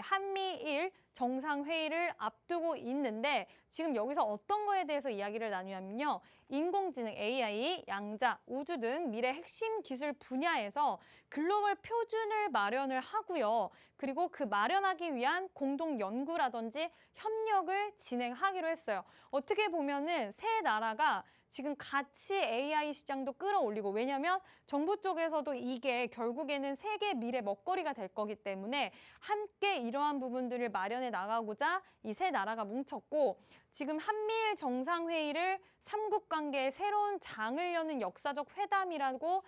한미일 정상회의를 앞두고 있는데, 지금 여기서 어떤 거에 대해서 이야기를 나누냐면요. 인공지능, AI, 양자, 우주 등 미래 핵심 기술 분야에서 글로벌 표준을 마련을 하고요. 그리고 그 마련하기 위한 공동 연구라든지 협력을 진행하기로 했어요. 어떻게 보면은 세 나라가 지금 같이 AI 시장도 끌어올리고, 왜냐하면 정부 쪽에서도 이게 결국에는 세계 미래 먹거리가 될 거기 때문에 함께 이러한 부분들을 마련해 나가고자 이 세 나라가 뭉쳤고, 지금 한미일 정상회의를 삼국 관계의 새로운 장을 여는 역사적 회담이라고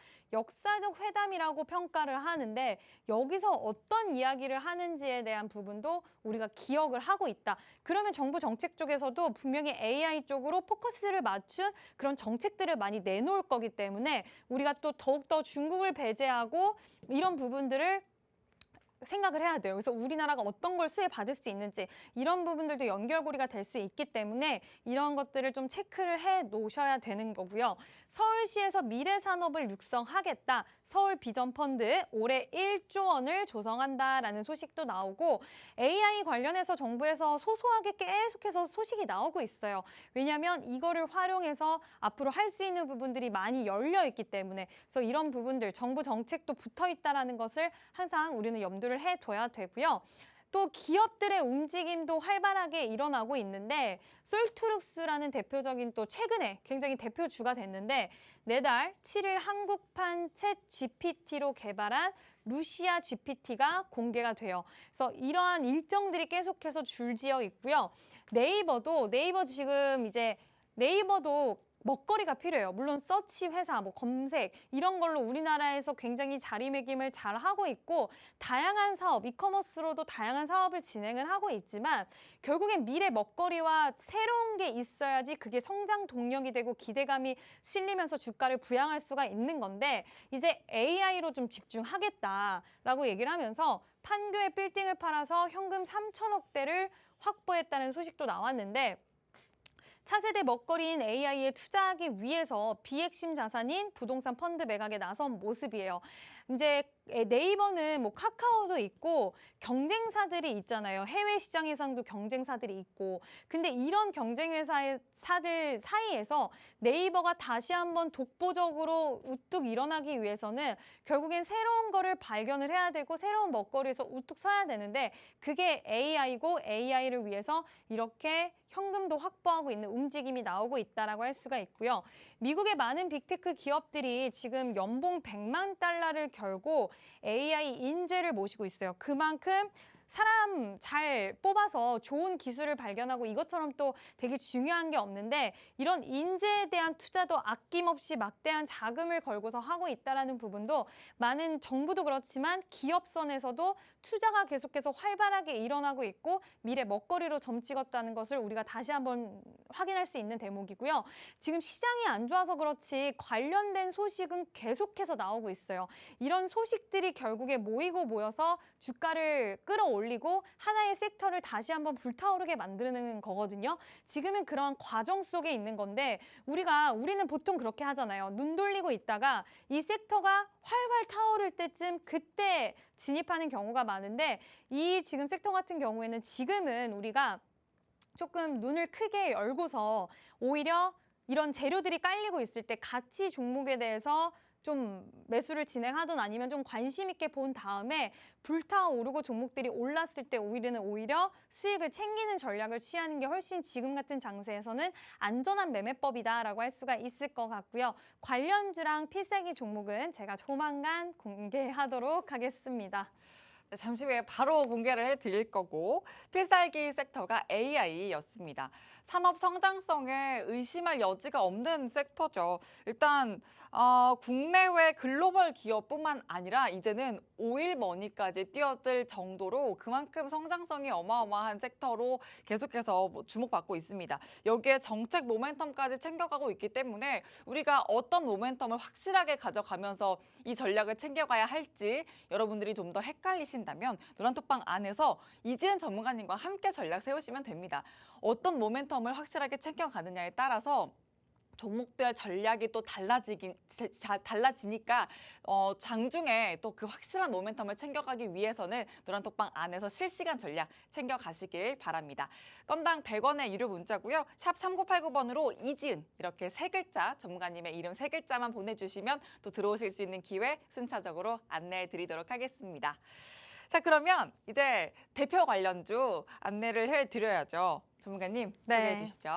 평가를 하는데, 여기서 어떤 이야기를 하는지에 대한 부분도 우리가 기억을 하고 있다. 그러면 정부 정책 쪽에서도 분명히 AI 쪽으로 포커스를 맞춘 그런 정책들을 많이 내놓을 거기 때문에 우리가 또 더욱더 중국을 배제하고 이런 부분들을 생각을 해야 돼요. 그래서 우리나라가 어떤 걸 수혜 받을 수 있는지 이런 부분들도 연결고리가 될 수 있기 때문에 이런 것들을 좀 체크를 해 놓으셔야 되는 거고요. 서울시에서 미래 산업을 육성하겠다. 서울 비전 펀드 올해 1조 원을 조성한다라는 소식도 나오고, AI 관련해서 정부에서 소소하게 계속해서 소식이 나오고 있어요. 왜냐하면 이거를 활용해서 앞으로 할 수 있는 부분들이 많이 열려 있기 때문에, 그래서 이런 부분들 정부 정책도 붙어 있다라는 것을 항상 우리는 염두를 해둬야 되고요. 또 기업들의 움직임도 활발하게 일어나고 있는데 솔트룩스라는 대표적인 또 최근에 굉장히 대표주가 됐는데 내달 7일 한국판 챗 GPT로 개발한 루시아 GPT가 공개가 돼요. 그래서 이러한 일정들이 계속해서 줄지어 있고요. 네이버 지금 이제 네이버도 먹거리가 필요해요. 물론 서치 회사, 뭐 검색 이런 걸로 우리나라에서 굉장히 자리매김을 잘 하고 있고 다양한 사업, 이커머스로도 다양한 사업을 진행을 하고 있지만 결국엔 미래 먹거리와 새로운 게 있어야지 그게 성장 동력이 되고 기대감이 실리면서 주가를 부양할 수가 있는 건데 이제 AI로 좀 집중하겠다라고 얘기를 하면서 판교에 빌딩을 팔아서 현금 3천억대를 확보했다는 소식도 나왔는데 차세대 먹거리인 AI에 투자하기 위해서 비핵심 자산인 부동산 펀드 매각에 나선 모습이에요. 이제 네이버는 뭐 카카오도 있고 경쟁사들이 있잖아요. 해외 시장에서도 경쟁사들이 있고. 근데 이런 경쟁사들 사이에서 네이버가 다시 한번 독보적으로 우뚝 일어나기 위해서는 결국엔 새로운 거를 발견을 해야 되고 새로운 먹거리에서 우뚝 서야 되는데 그게 AI고 AI를 위해서 이렇게 현금도 확보하고 있는 움직임이 나오고 있다라고 할 수가 있고요. 미국의 많은 빅테크 기업들이 지금 연봉 100만 달러를 결고 AI 인재를 모시고 있어요. 그만큼 사람 잘 뽑아서 좋은 기술을 발견하고 이것처럼 또 되게 중요한 게 없는데 이런 인재에 대한 투자도 아낌없이 막대한 자금을 걸고서 하고 있다는 부분도 많은 정부도 그렇지만 기업선에서도 투자가 계속해서 활발하게 일어나고 있고 미래 먹거리로 점 찍었다는 것을 우리가 다시 한번 확인할 수 있는 대목이고요. 지금 시장이 안 좋아서 그렇지 관련된 소식은 계속해서 나오고 있어요. 이런 소식들이 결국에 모이고 모여서 주가를 끌어올리고 하나의 섹터를 다시 한번 불타오르게 만드는 거거든요. 지금은 그런 과정 속에 있는 건데 우리는 보통 그렇게 하잖아요. 눈 돌리고 있다가 이 섹터가 활활 타오를 때쯤 그때 진입하는 경우가 많은데 이 지금 섹터 같은 경우에는 지금은 우리가 조금 눈을 크게 열고서 오히려 이런 재료들이 깔리고 있을 때 가치 종목에 대해서 좀 매수를 진행하든 아니면 좀 관심 있게 본 다음에 불타오르고 종목들이 올랐을 때 오히려 수익을 챙기는 전략을 취하는 게 훨씬 지금 같은 장세에서는 안전한 매매법이다라고 할 수가 있을 것 같고요. 관련주랑 필살기 종목은 제가 조만간 공개하도록 하겠습니다. 네, 잠시 후에 바로 공개를 해드릴 거고 필살기 섹터가 AI였습니다. 산업 성장성에 의심할 여지가 없는 섹터죠. 일단 국내외 글로벌 기업뿐만 아니라 이제는 오일머니까지 뛰어들 정도로 그만큼 성장성이 어마어마한 섹터로 계속해서 주목받고 있습니다. 여기에 정책 모멘텀까지 챙겨가고 있기 때문에 우리가 어떤 모멘텀을 확실하게 가져가면서 이 전략을 챙겨가야 할지 여러분들이 좀 더 헷갈리신다면 노란톡방 안에서 이지은 전문가님과 함께 전략 세우시면 됩니다. 어떤 모멘텀을 확실하게 챙겨가느냐에 따라서 종목별 전략이 또 달라지니까 장중에 또 그 확실한 모멘텀을 챙겨가기 위해서는 노란톡방 안에서 실시간 전략 챙겨가시길 바랍니다. 건당 100원의 유료 문자고요. 샵 3989번으로 이지은 이렇게 세 글자 전문가님의 이름 세 글자만 보내주시면 또 들어오실 수 있는 기회 순차적으로 안내해 드리도록 하겠습니다. 자, 그러면 이제 대표 관련주 안내를 해드려야죠. 전문가님 소개해 주시죠.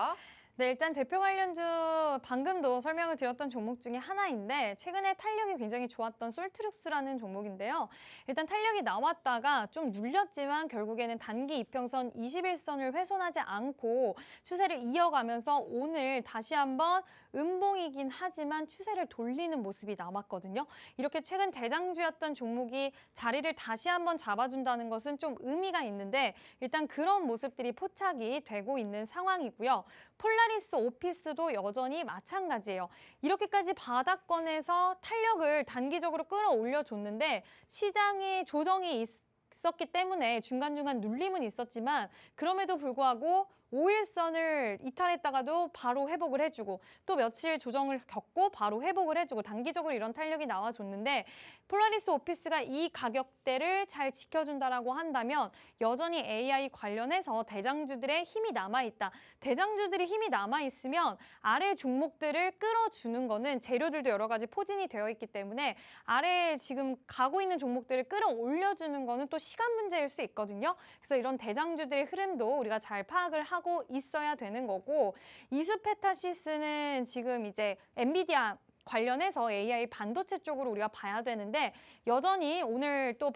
네, 일단 대표 관련주 방금도 설명을 드렸던 종목 중에 하나인데 최근에 탄력이 굉장히 좋았던 솔트룩스라는 종목인데요. 일단 탄력이 나왔다가 좀 눌렸지만 결국에는 단기 이평선 21선을 훼손하지 않고 추세를 이어가면서 오늘 다시 한번 음봉이긴 하지만 추세를 돌리는 모습이 남았거든요. 이렇게 최근 대장주였던 종목이 자리를 다시 한번 잡아준다는 것은 좀 의미가 있는데 일단 그런 모습들이 포착이 되고 있는 상황이고요. 폴라리스 오피스도 여전히 마찬가지예요. 이렇게까지 바닥권에서 탄력을 단기적으로 끌어올려줬는데 시장의 조정이 있었기 때문에 중간중간 눌림은 있었지만 그럼에도 불구하고 5일선을 이탈했다가도 바로 회복을 해주고 또 며칠 조정을 겪고 바로 회복을 해주고 단기적으로 이런 탄력이 나와줬는데 폴라리스 오피스가 이 가격대를 잘 지켜준다라고 한다면 여전히 AI 관련해서 대장주들의 힘이 남아있다. 대장주들이 힘이 남아있으면 아래 종목들을 끌어주는 거는 재료들도 여러 가지 포진이 되어 있기 때문에 아래에 지금 가고 있는 종목들을 끌어올려주는 거는 또 시간 문제일 수 있거든요. 그래서 이런 대장주들의 흐름도 우리가 잘 파악을 하고 있어야 되는 거고 이수페타시스는 지금 이제 엔비디아 관련해서 AI 반도체 쪽으로 우리가 봐야 되는데 여전히 오늘 또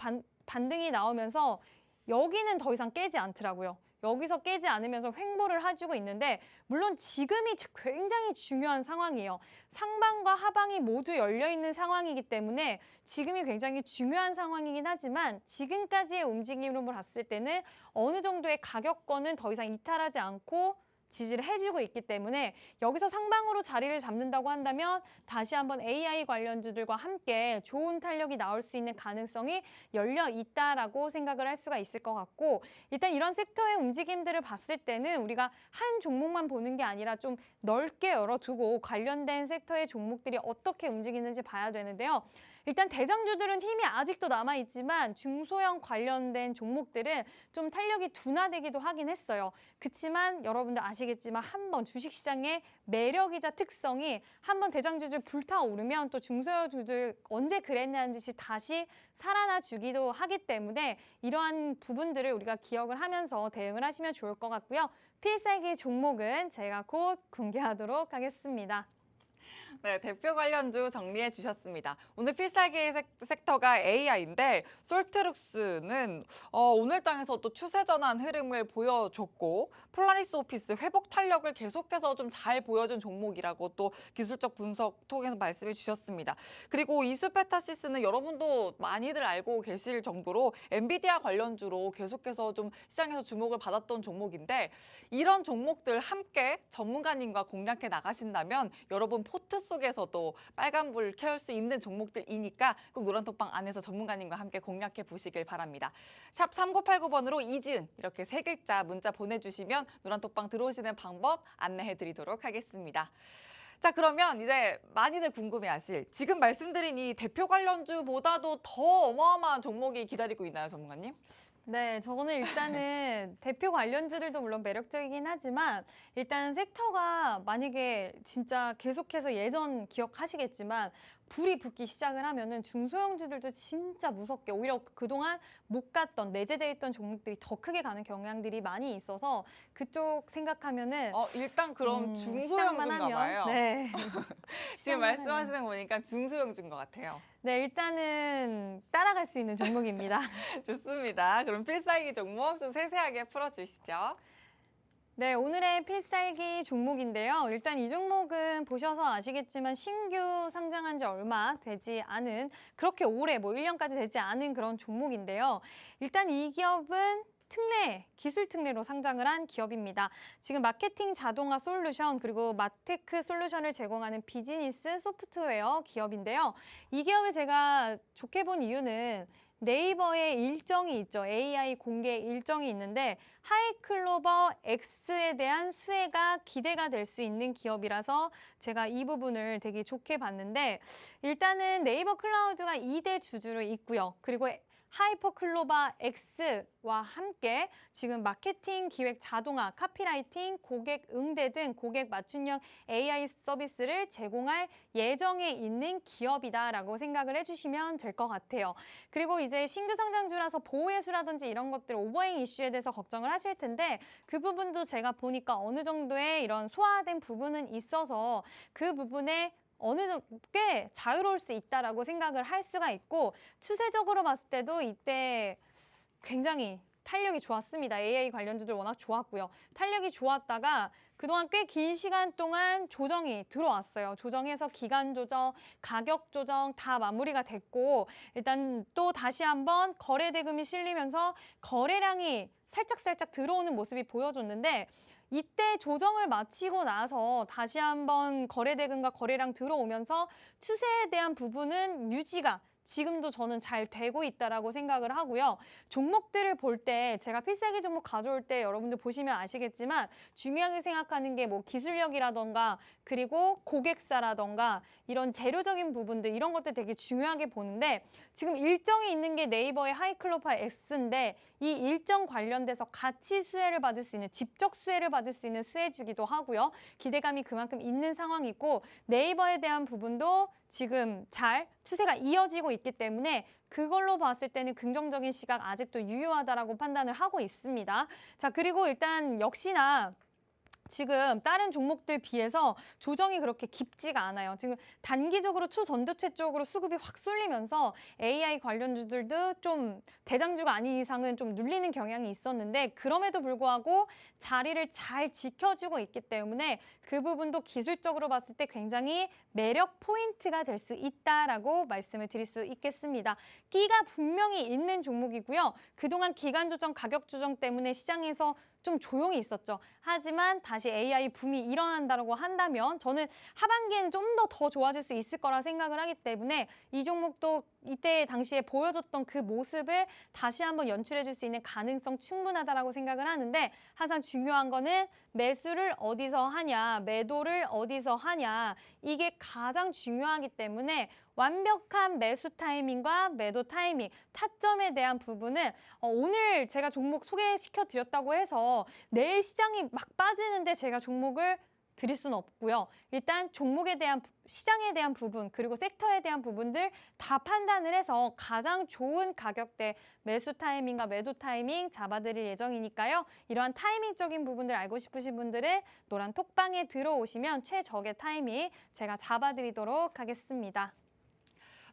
반등이 나오면서 여기는 더 이상 깨지 않더라고요. 여기서 깨지 않으면서 횡보를 해주고 있는데 물론 지금이 굉장히 중요한 상황이에요. 상방과 하방이 모두 열려있는 상황이기 때문에 지금이 굉장히 중요한 상황이긴 하지만 지금까지의 움직임으로 봤을 때는 어느 정도의 가격권은 더 이상 이탈하지 않고 지지를 해주고 있기 때문에 여기서 상방으로 자리를 잡는다고 한다면 다시 한번 AI 관련주들과 함께 좋은 탄력이 나올 수 있는 가능성이 열려 있다라고 생각을 할 수가 있을 것 같고 일단 이런 섹터의 움직임들을 봤을 때는 우리가 한 종목만 보는 게 아니라 좀 넓게 열어두고 관련된 섹터의 종목들이 어떻게 움직이는지 봐야 되는데요. 일단 대장주들은 힘이 아직도 남아있지만 중소형 관련된 종목들은 좀 탄력이 둔화되기도 하긴 했어요. 그렇지만 여러분들 아시겠지만 한번 주식시장의 매력이자 특성이 한번 대장주들 불타오르면 또 중소형주들 언제 그랬냐는 듯이 다시 살아나 주기도 하기 때문에 이러한 부분들을 우리가 기억을 하면서 대응을 하시면 좋을 것 같고요. 필살기 종목은 제가 곧 공개하도록 하겠습니다. 네, 대표 관련주 정리해 주셨습니다. 오늘 필살기 섹터가 AI인데 솔트룩스는 오늘장에서도 추세 전환 흐름을 보여줬고 폴라리스 오피스 회복 탄력을 계속해서 좀 잘 보여준 종목이라고 또 기술적 분석 통해서 말씀해 주셨습니다. 그리고 이수페타시스는 여러분도 많이들 알고 계실 정도로 엔비디아 관련주로 계속해서 좀 시장에서 주목을 받았던 종목인데 이런 종목들 함께 전문가님과 공략해 나가신다면 여러분 포트 속에서도 빨간불 켜올 수 있는 종목들이니까 꼭 노란톡방 안에서 전문가님과 함께 공략해 보시길 바랍니다. 샵 3989번으로 이지은 이렇게 3글자 문자 보내주시면 노란톡방 들어오시는 방법 안내해 드리도록 하겠습니다. 자, 그러면 이제 많이들 궁금해하실 지금 말씀드린 이 대표 관련주보다도 더 어마어마한 종목이 기다리고 있나요, 전문가님? 네, 저는 일단은 대표 관련주들도 물론 매력적이긴 하지만 일단 섹터가 만약에 진짜 계속해서 예전 기억하시겠지만 불이 붙기 시작을 하면은 중소형주들도 진짜 무섭게 오히려 그동안 못 갔던 내재돼 있던 종목들이 더 크게 가는 경향들이 많이 있어서 그쪽 생각하면은 일단 그럼 시장만 중소형주인가 봐요. 네. 지금 시장만 말씀하시는 거 보니까 중소형주인 것 같아요. 네, 일단은 따라갈 수 있는 종목입니다. 좋습니다. 그럼 필살기 종목 좀 세세하게 풀어주시죠. 네, 오늘의 필살기 종목인데요. 일단 이 종목은 보셔서 아시겠지만 신규 상장한 지 얼마 되지 않은 그렇게 오래 1년까지 되지 않은 그런 종목인데요. 일단 이 기업은 기술 특례로 상장을 한 기업입니다. 지금 마케팅 자동화 솔루션 그리고 마테크 솔루션을 제공하는 비즈니스 소프트웨어 기업인데요. 이 기업을 제가 좋게 본 이유는 네이버에 일정이 있죠. AI 공개 일정이 있는데 하이클로버 X에 대한 수혜가 기대가 될 수 있는 기업이라서 제가 이 부분을 되게 좋게 봤는데 일단은 네이버 클라우드가 2대 주주로 있고요. 그리고 하이퍼클로바 X와 함께 지금 마케팅 기획 자동화, 카피라이팅, 고객 응대 등 고객 맞춤형 AI 서비스를 제공할 예정에 있는 기업이다라고 생각을 해주시면 될 것 같아요. 그리고 이제 신규 상장주라서 보호예수라든지 이런 것들 오버행 이슈에 대해서 걱정을 하실 텐데 그 부분도 제가 보니까 어느 정도의 이런 소화된 부분은 있어서 그 부분에 어느 정도 꽤 자유로울 수 있다라고 생각을 할 수가 있고 추세적으로 봤을 때도 이때 굉장히 탄력이 좋았습니다. AI 관련주들 워낙 좋았고요. 탄력이 좋았다가 그동안 꽤 긴 시간 동안 조정이 들어왔어요. 조정해서 기간 조정, 가격 조정 다 마무리가 됐고 일단 또 다시 한번 거래 대금이 실리면서 거래량이 살짝 들어오는 모습이 보여줬는데 이때 조정을 마치고 나서 다시 한번 거래 대금과 거래량 들어오면서 추세에 대한 부분은 유지가 지금도 저는 잘 되고 있다라고 생각을 하고요. 종목들을 볼 때 제가 필살기 종목 가져올 때 여러분들 보시면 아시겠지만 중요하게 생각하는 게 뭐 기술력이라던가 그리고 고객사라던가 이런 재료적인 부분들 이런 것들 되게 중요하게 보는데 지금 일정이 있는 게 네이버의 하이클로파 X인데 이 일정 관련돼서 같이 수혜를 받을 수 있는 직접 수혜를 받을 수 있는 수혜주기도 하고요. 기대감이 그만큼 있는 상황이고 네이버에 대한 부분도 지금 잘 추세가 이어지고 있기 때문에 그걸로 봤을 때는 긍정적인 시각 아직도 유효하다라고 판단을 하고 있습니다. 자, 그리고 일단 역시나 지금 다른 종목들 비해서 조정이 그렇게 깊지가 않아요. 지금 단기적으로 초전도체 쪽으로 수급이 확 쏠리면서 AI 관련주들도 좀 대장주가 아닌 이상은 좀 눌리는 경향이 있었는데 그럼에도 불구하고 자리를 잘 지켜주고 있기 때문에 그 부분도 기술적으로 봤을 때 굉장히 매력 포인트가 될 수 있다라고 말씀을 드릴 수 있겠습니다. 끼가 분명히 있는 종목이고요. 그동안 기간 조정, 가격 조정 때문에 시장에서 좀 조용히 있었죠. 하지만 다시 AI 붐이 일어난다고 한다면 저는 하반기에는 좀 더 좋아질 수 있을 거라 생각을 하기 때문에 이 종목도 이때 당시에 보여줬던 그 모습을 다시 한번 연출해 줄 수 있는 가능성 충분하다라고 생각을 하는데 항상 중요한 거는 매수를 어디서 하냐, 매도를 어디서 하냐 이게 가장 중요하기 때문에 완벽한 매수 타이밍과 매도 타이밍, 타점에 대한 부분은 오늘 제가 종목 소개시켜 드렸다고 해서 내일 시장이 막 빠지는데 제가 종목을 드릴 수는 없고요. 일단 종목에 대한 시장에 대한 부분 그리고 섹터에 대한 부분들 다 판단을 해서 가장 좋은 가격대 매수 타이밍과 매도 타이밍 잡아드릴 예정이니까요. 이러한 타이밍적인 부분들 알고 싶으신 분들은 노란 톡방에 들어오시면 최적의 타이밍 제가 잡아드리도록 하겠습니다.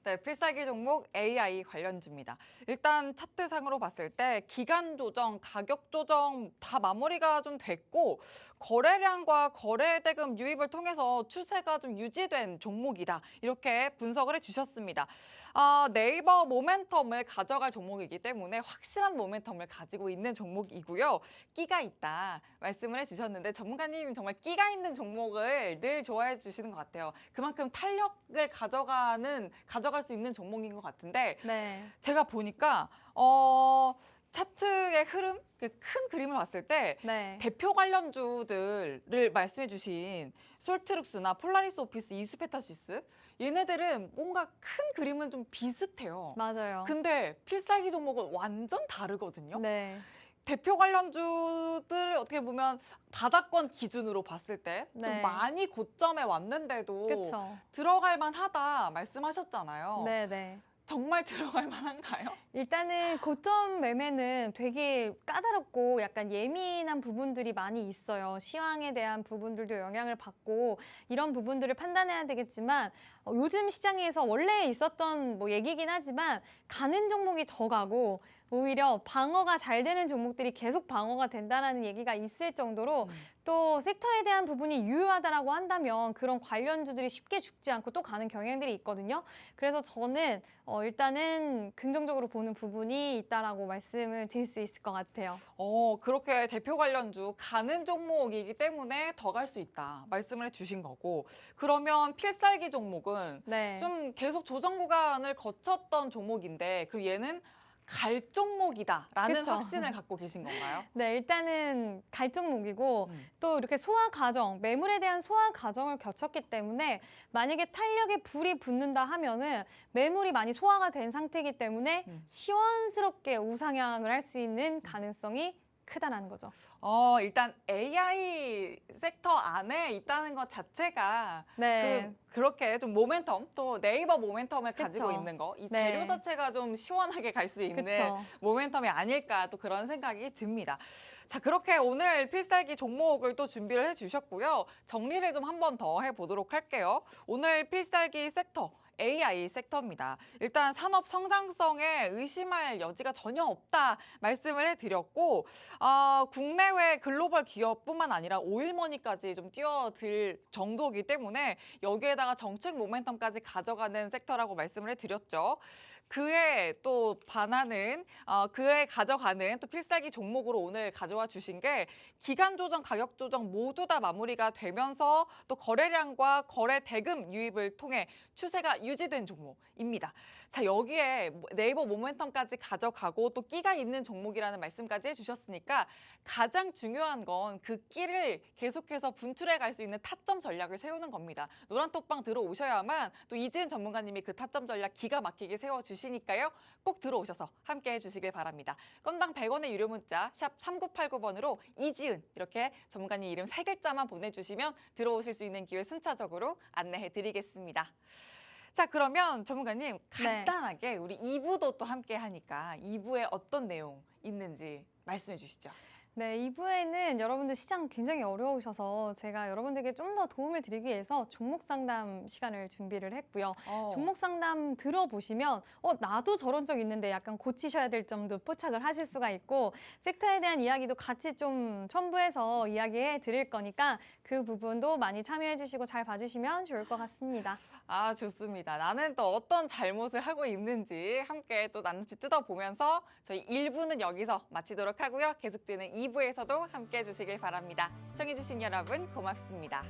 네, 필살기 종목 AI 관련주입니다. 일단 차트상으로 봤을 때 기간 조정, 가격 조정 다 마무리가 좀 됐고 거래량과 거래대금 유입을 통해서 추세가 좀 유지된 종목이다. 이렇게 분석을 해주셨습니다. 네이버 모멘텀을 가져갈 종목이기 때문에 확실한 모멘텀을 가지고 있는 종목이고요. 끼가 있다 말씀을 해주셨는데 전문가님 정말 끼가 있는 종목을 늘 좋아해 주시는 것 같아요. 그만큼 탄력을 가져갈 수 있는 종목인 것 같은데 네. 제가 보니까 차트의 흐름, 큰 그림을 봤을 때 네. 대표 관련주들을 말씀해 주신 솔트룩스나 폴라리스 오피스, 이수페타시스 얘네들은 뭔가 큰 그림은 좀 비슷해요. 맞아요. 근데 필살기 종목은 완전 다르거든요. 네. 대표 관련주들 어떻게 보면 바닥권 기준으로 봤을 때 좀 네. 많이 고점에 왔는데도 그렇죠. 들어갈 만하다 말씀하셨잖아요. 네, 네. 정말 들어갈 만한가요? 일단은 고점 매매는 되게 까다롭고 약간 예민한 부분들이 많이 있어요. 시황에 대한 부분들도 영향을 받고 이런 부분들을 판단해야 되겠지만 요즘 시장에서 원래 있었던 뭐 얘기긴 하지만 가는 종목이 더 가고 오히려 방어가 잘 되는 종목들이 계속 방어가 된다는 얘기가 있을 정도로 또 섹터에 대한 부분이 유효하다라고 한다면 그런 관련주들이 쉽게 죽지 않고 또 가는 경향들이 있거든요. 그래서 저는 일단은 긍정적으로 보는 부분이 있다라고 말씀을 드릴 수 있을 것 같아요. 그렇게 대표 관련주 가는 종목이기 때문에 더 갈 수 있다 말씀을 해주신 거고 그러면 필살기 종목은 네. 좀 계속 조정 구간을 거쳤던 종목인데 그 얘는 갈 종목이다라는 그쵸. 확신을 갖고 계신 건가요? 네, 일단은 갈 종목이고 또 이렇게 소화 과정, 매물에 대한 소화 과정을 거쳤기 때문에 만약에 탄력에 불이 붙는다 하면은 매물이 많이 소화가 된 상태이기 때문에 시원스럽게 우상향을 할 수 있는 가능성이 크다라는 거죠. 일단 AI 섹터 안에 있다는 것 자체가 네. 그렇게 좀 모멘텀 또 네이버 모멘텀을 가지고 그쵸. 있는 거 이 네. 재료 자체가 좀 시원하게 갈 수 있는 그쵸. 모멘텀이 아닐까 또 그런 생각이 듭니다. 자, 그렇게 오늘 필살기 종목을 또 준비를 해주셨고요. 정리를 좀 한 번 더 해보도록 할게요. 오늘 필살기 섹터 AI 섹터입니다. 일단 산업 성장성에 의심할 여지가 전혀 없다 말씀을 해드렸고 국내외 글로벌 기업뿐만 아니라 오일머니까지 좀 뛰어들 정도이기 때문에 여기에다가 정책 모멘텀까지 가져가는 섹터라고 말씀을 해드렸죠. 그에 또 반하는 그에 가져가는 또 필살기 종목으로 오늘 가져와 주신 게 기간 조정, 가격 조정 모두 다 마무리가 되면서 또 거래량과 거래 대금 유입을 통해 추세가 유지된 종목입니다. 자, 여기에 네이버 모멘텀까지 가져가고 또 끼가 있는 종목이라는 말씀까지 해주셨으니까 가장 중요한 건 그 끼를 계속해서 분출해 갈 수 있는 타점 전략을 세우는 겁니다. 노란톡방 들어오셔야만 또 이지은 전문가님이 그 타점 전략 기가 막히게 세워주시니까요. 꼭 들어오셔서 함께 해주시길 바랍니다. 건당 100원의 유료 문자 샵 3989번으로 이지은 이렇게 전문가님 이름 3글자만 보내주시면 들어오실 수 있는 기회 순차적으로 안내해 드리겠습니다. 자, 그러면 전문가님 간단하게 우리 2부도 또 함께 하니까 2부에 어떤 내용 있는지 말씀해 주시죠. 네, 2부에는 여러분들 시장 굉장히 어려우셔서 제가 여러분들께 좀 더 도움을 드리기 위해서 종목 상담 시간을 준비를 했고요. 종목 상담 들어보시면 나도 저런 적 있는데 약간 고치셔야 될 점도 포착을 하실 수가 있고 섹터에 대한 이야기도 같이 좀 첨부해서 이야기해 드릴 거니까 그 부분도 많이 참여해 주시고 잘 봐주시면 좋을 것 같습니다. 아, 좋습니다. 나는 또 어떤 잘못을 하고 있는지 함께 또 낱낱이 뜯어보면서 저희 1부는 여기서 마치도록 하고요. 계속되는 2부에서도 함께 해주시길 바랍니다. 시청해주신 여러분 고맙습니다.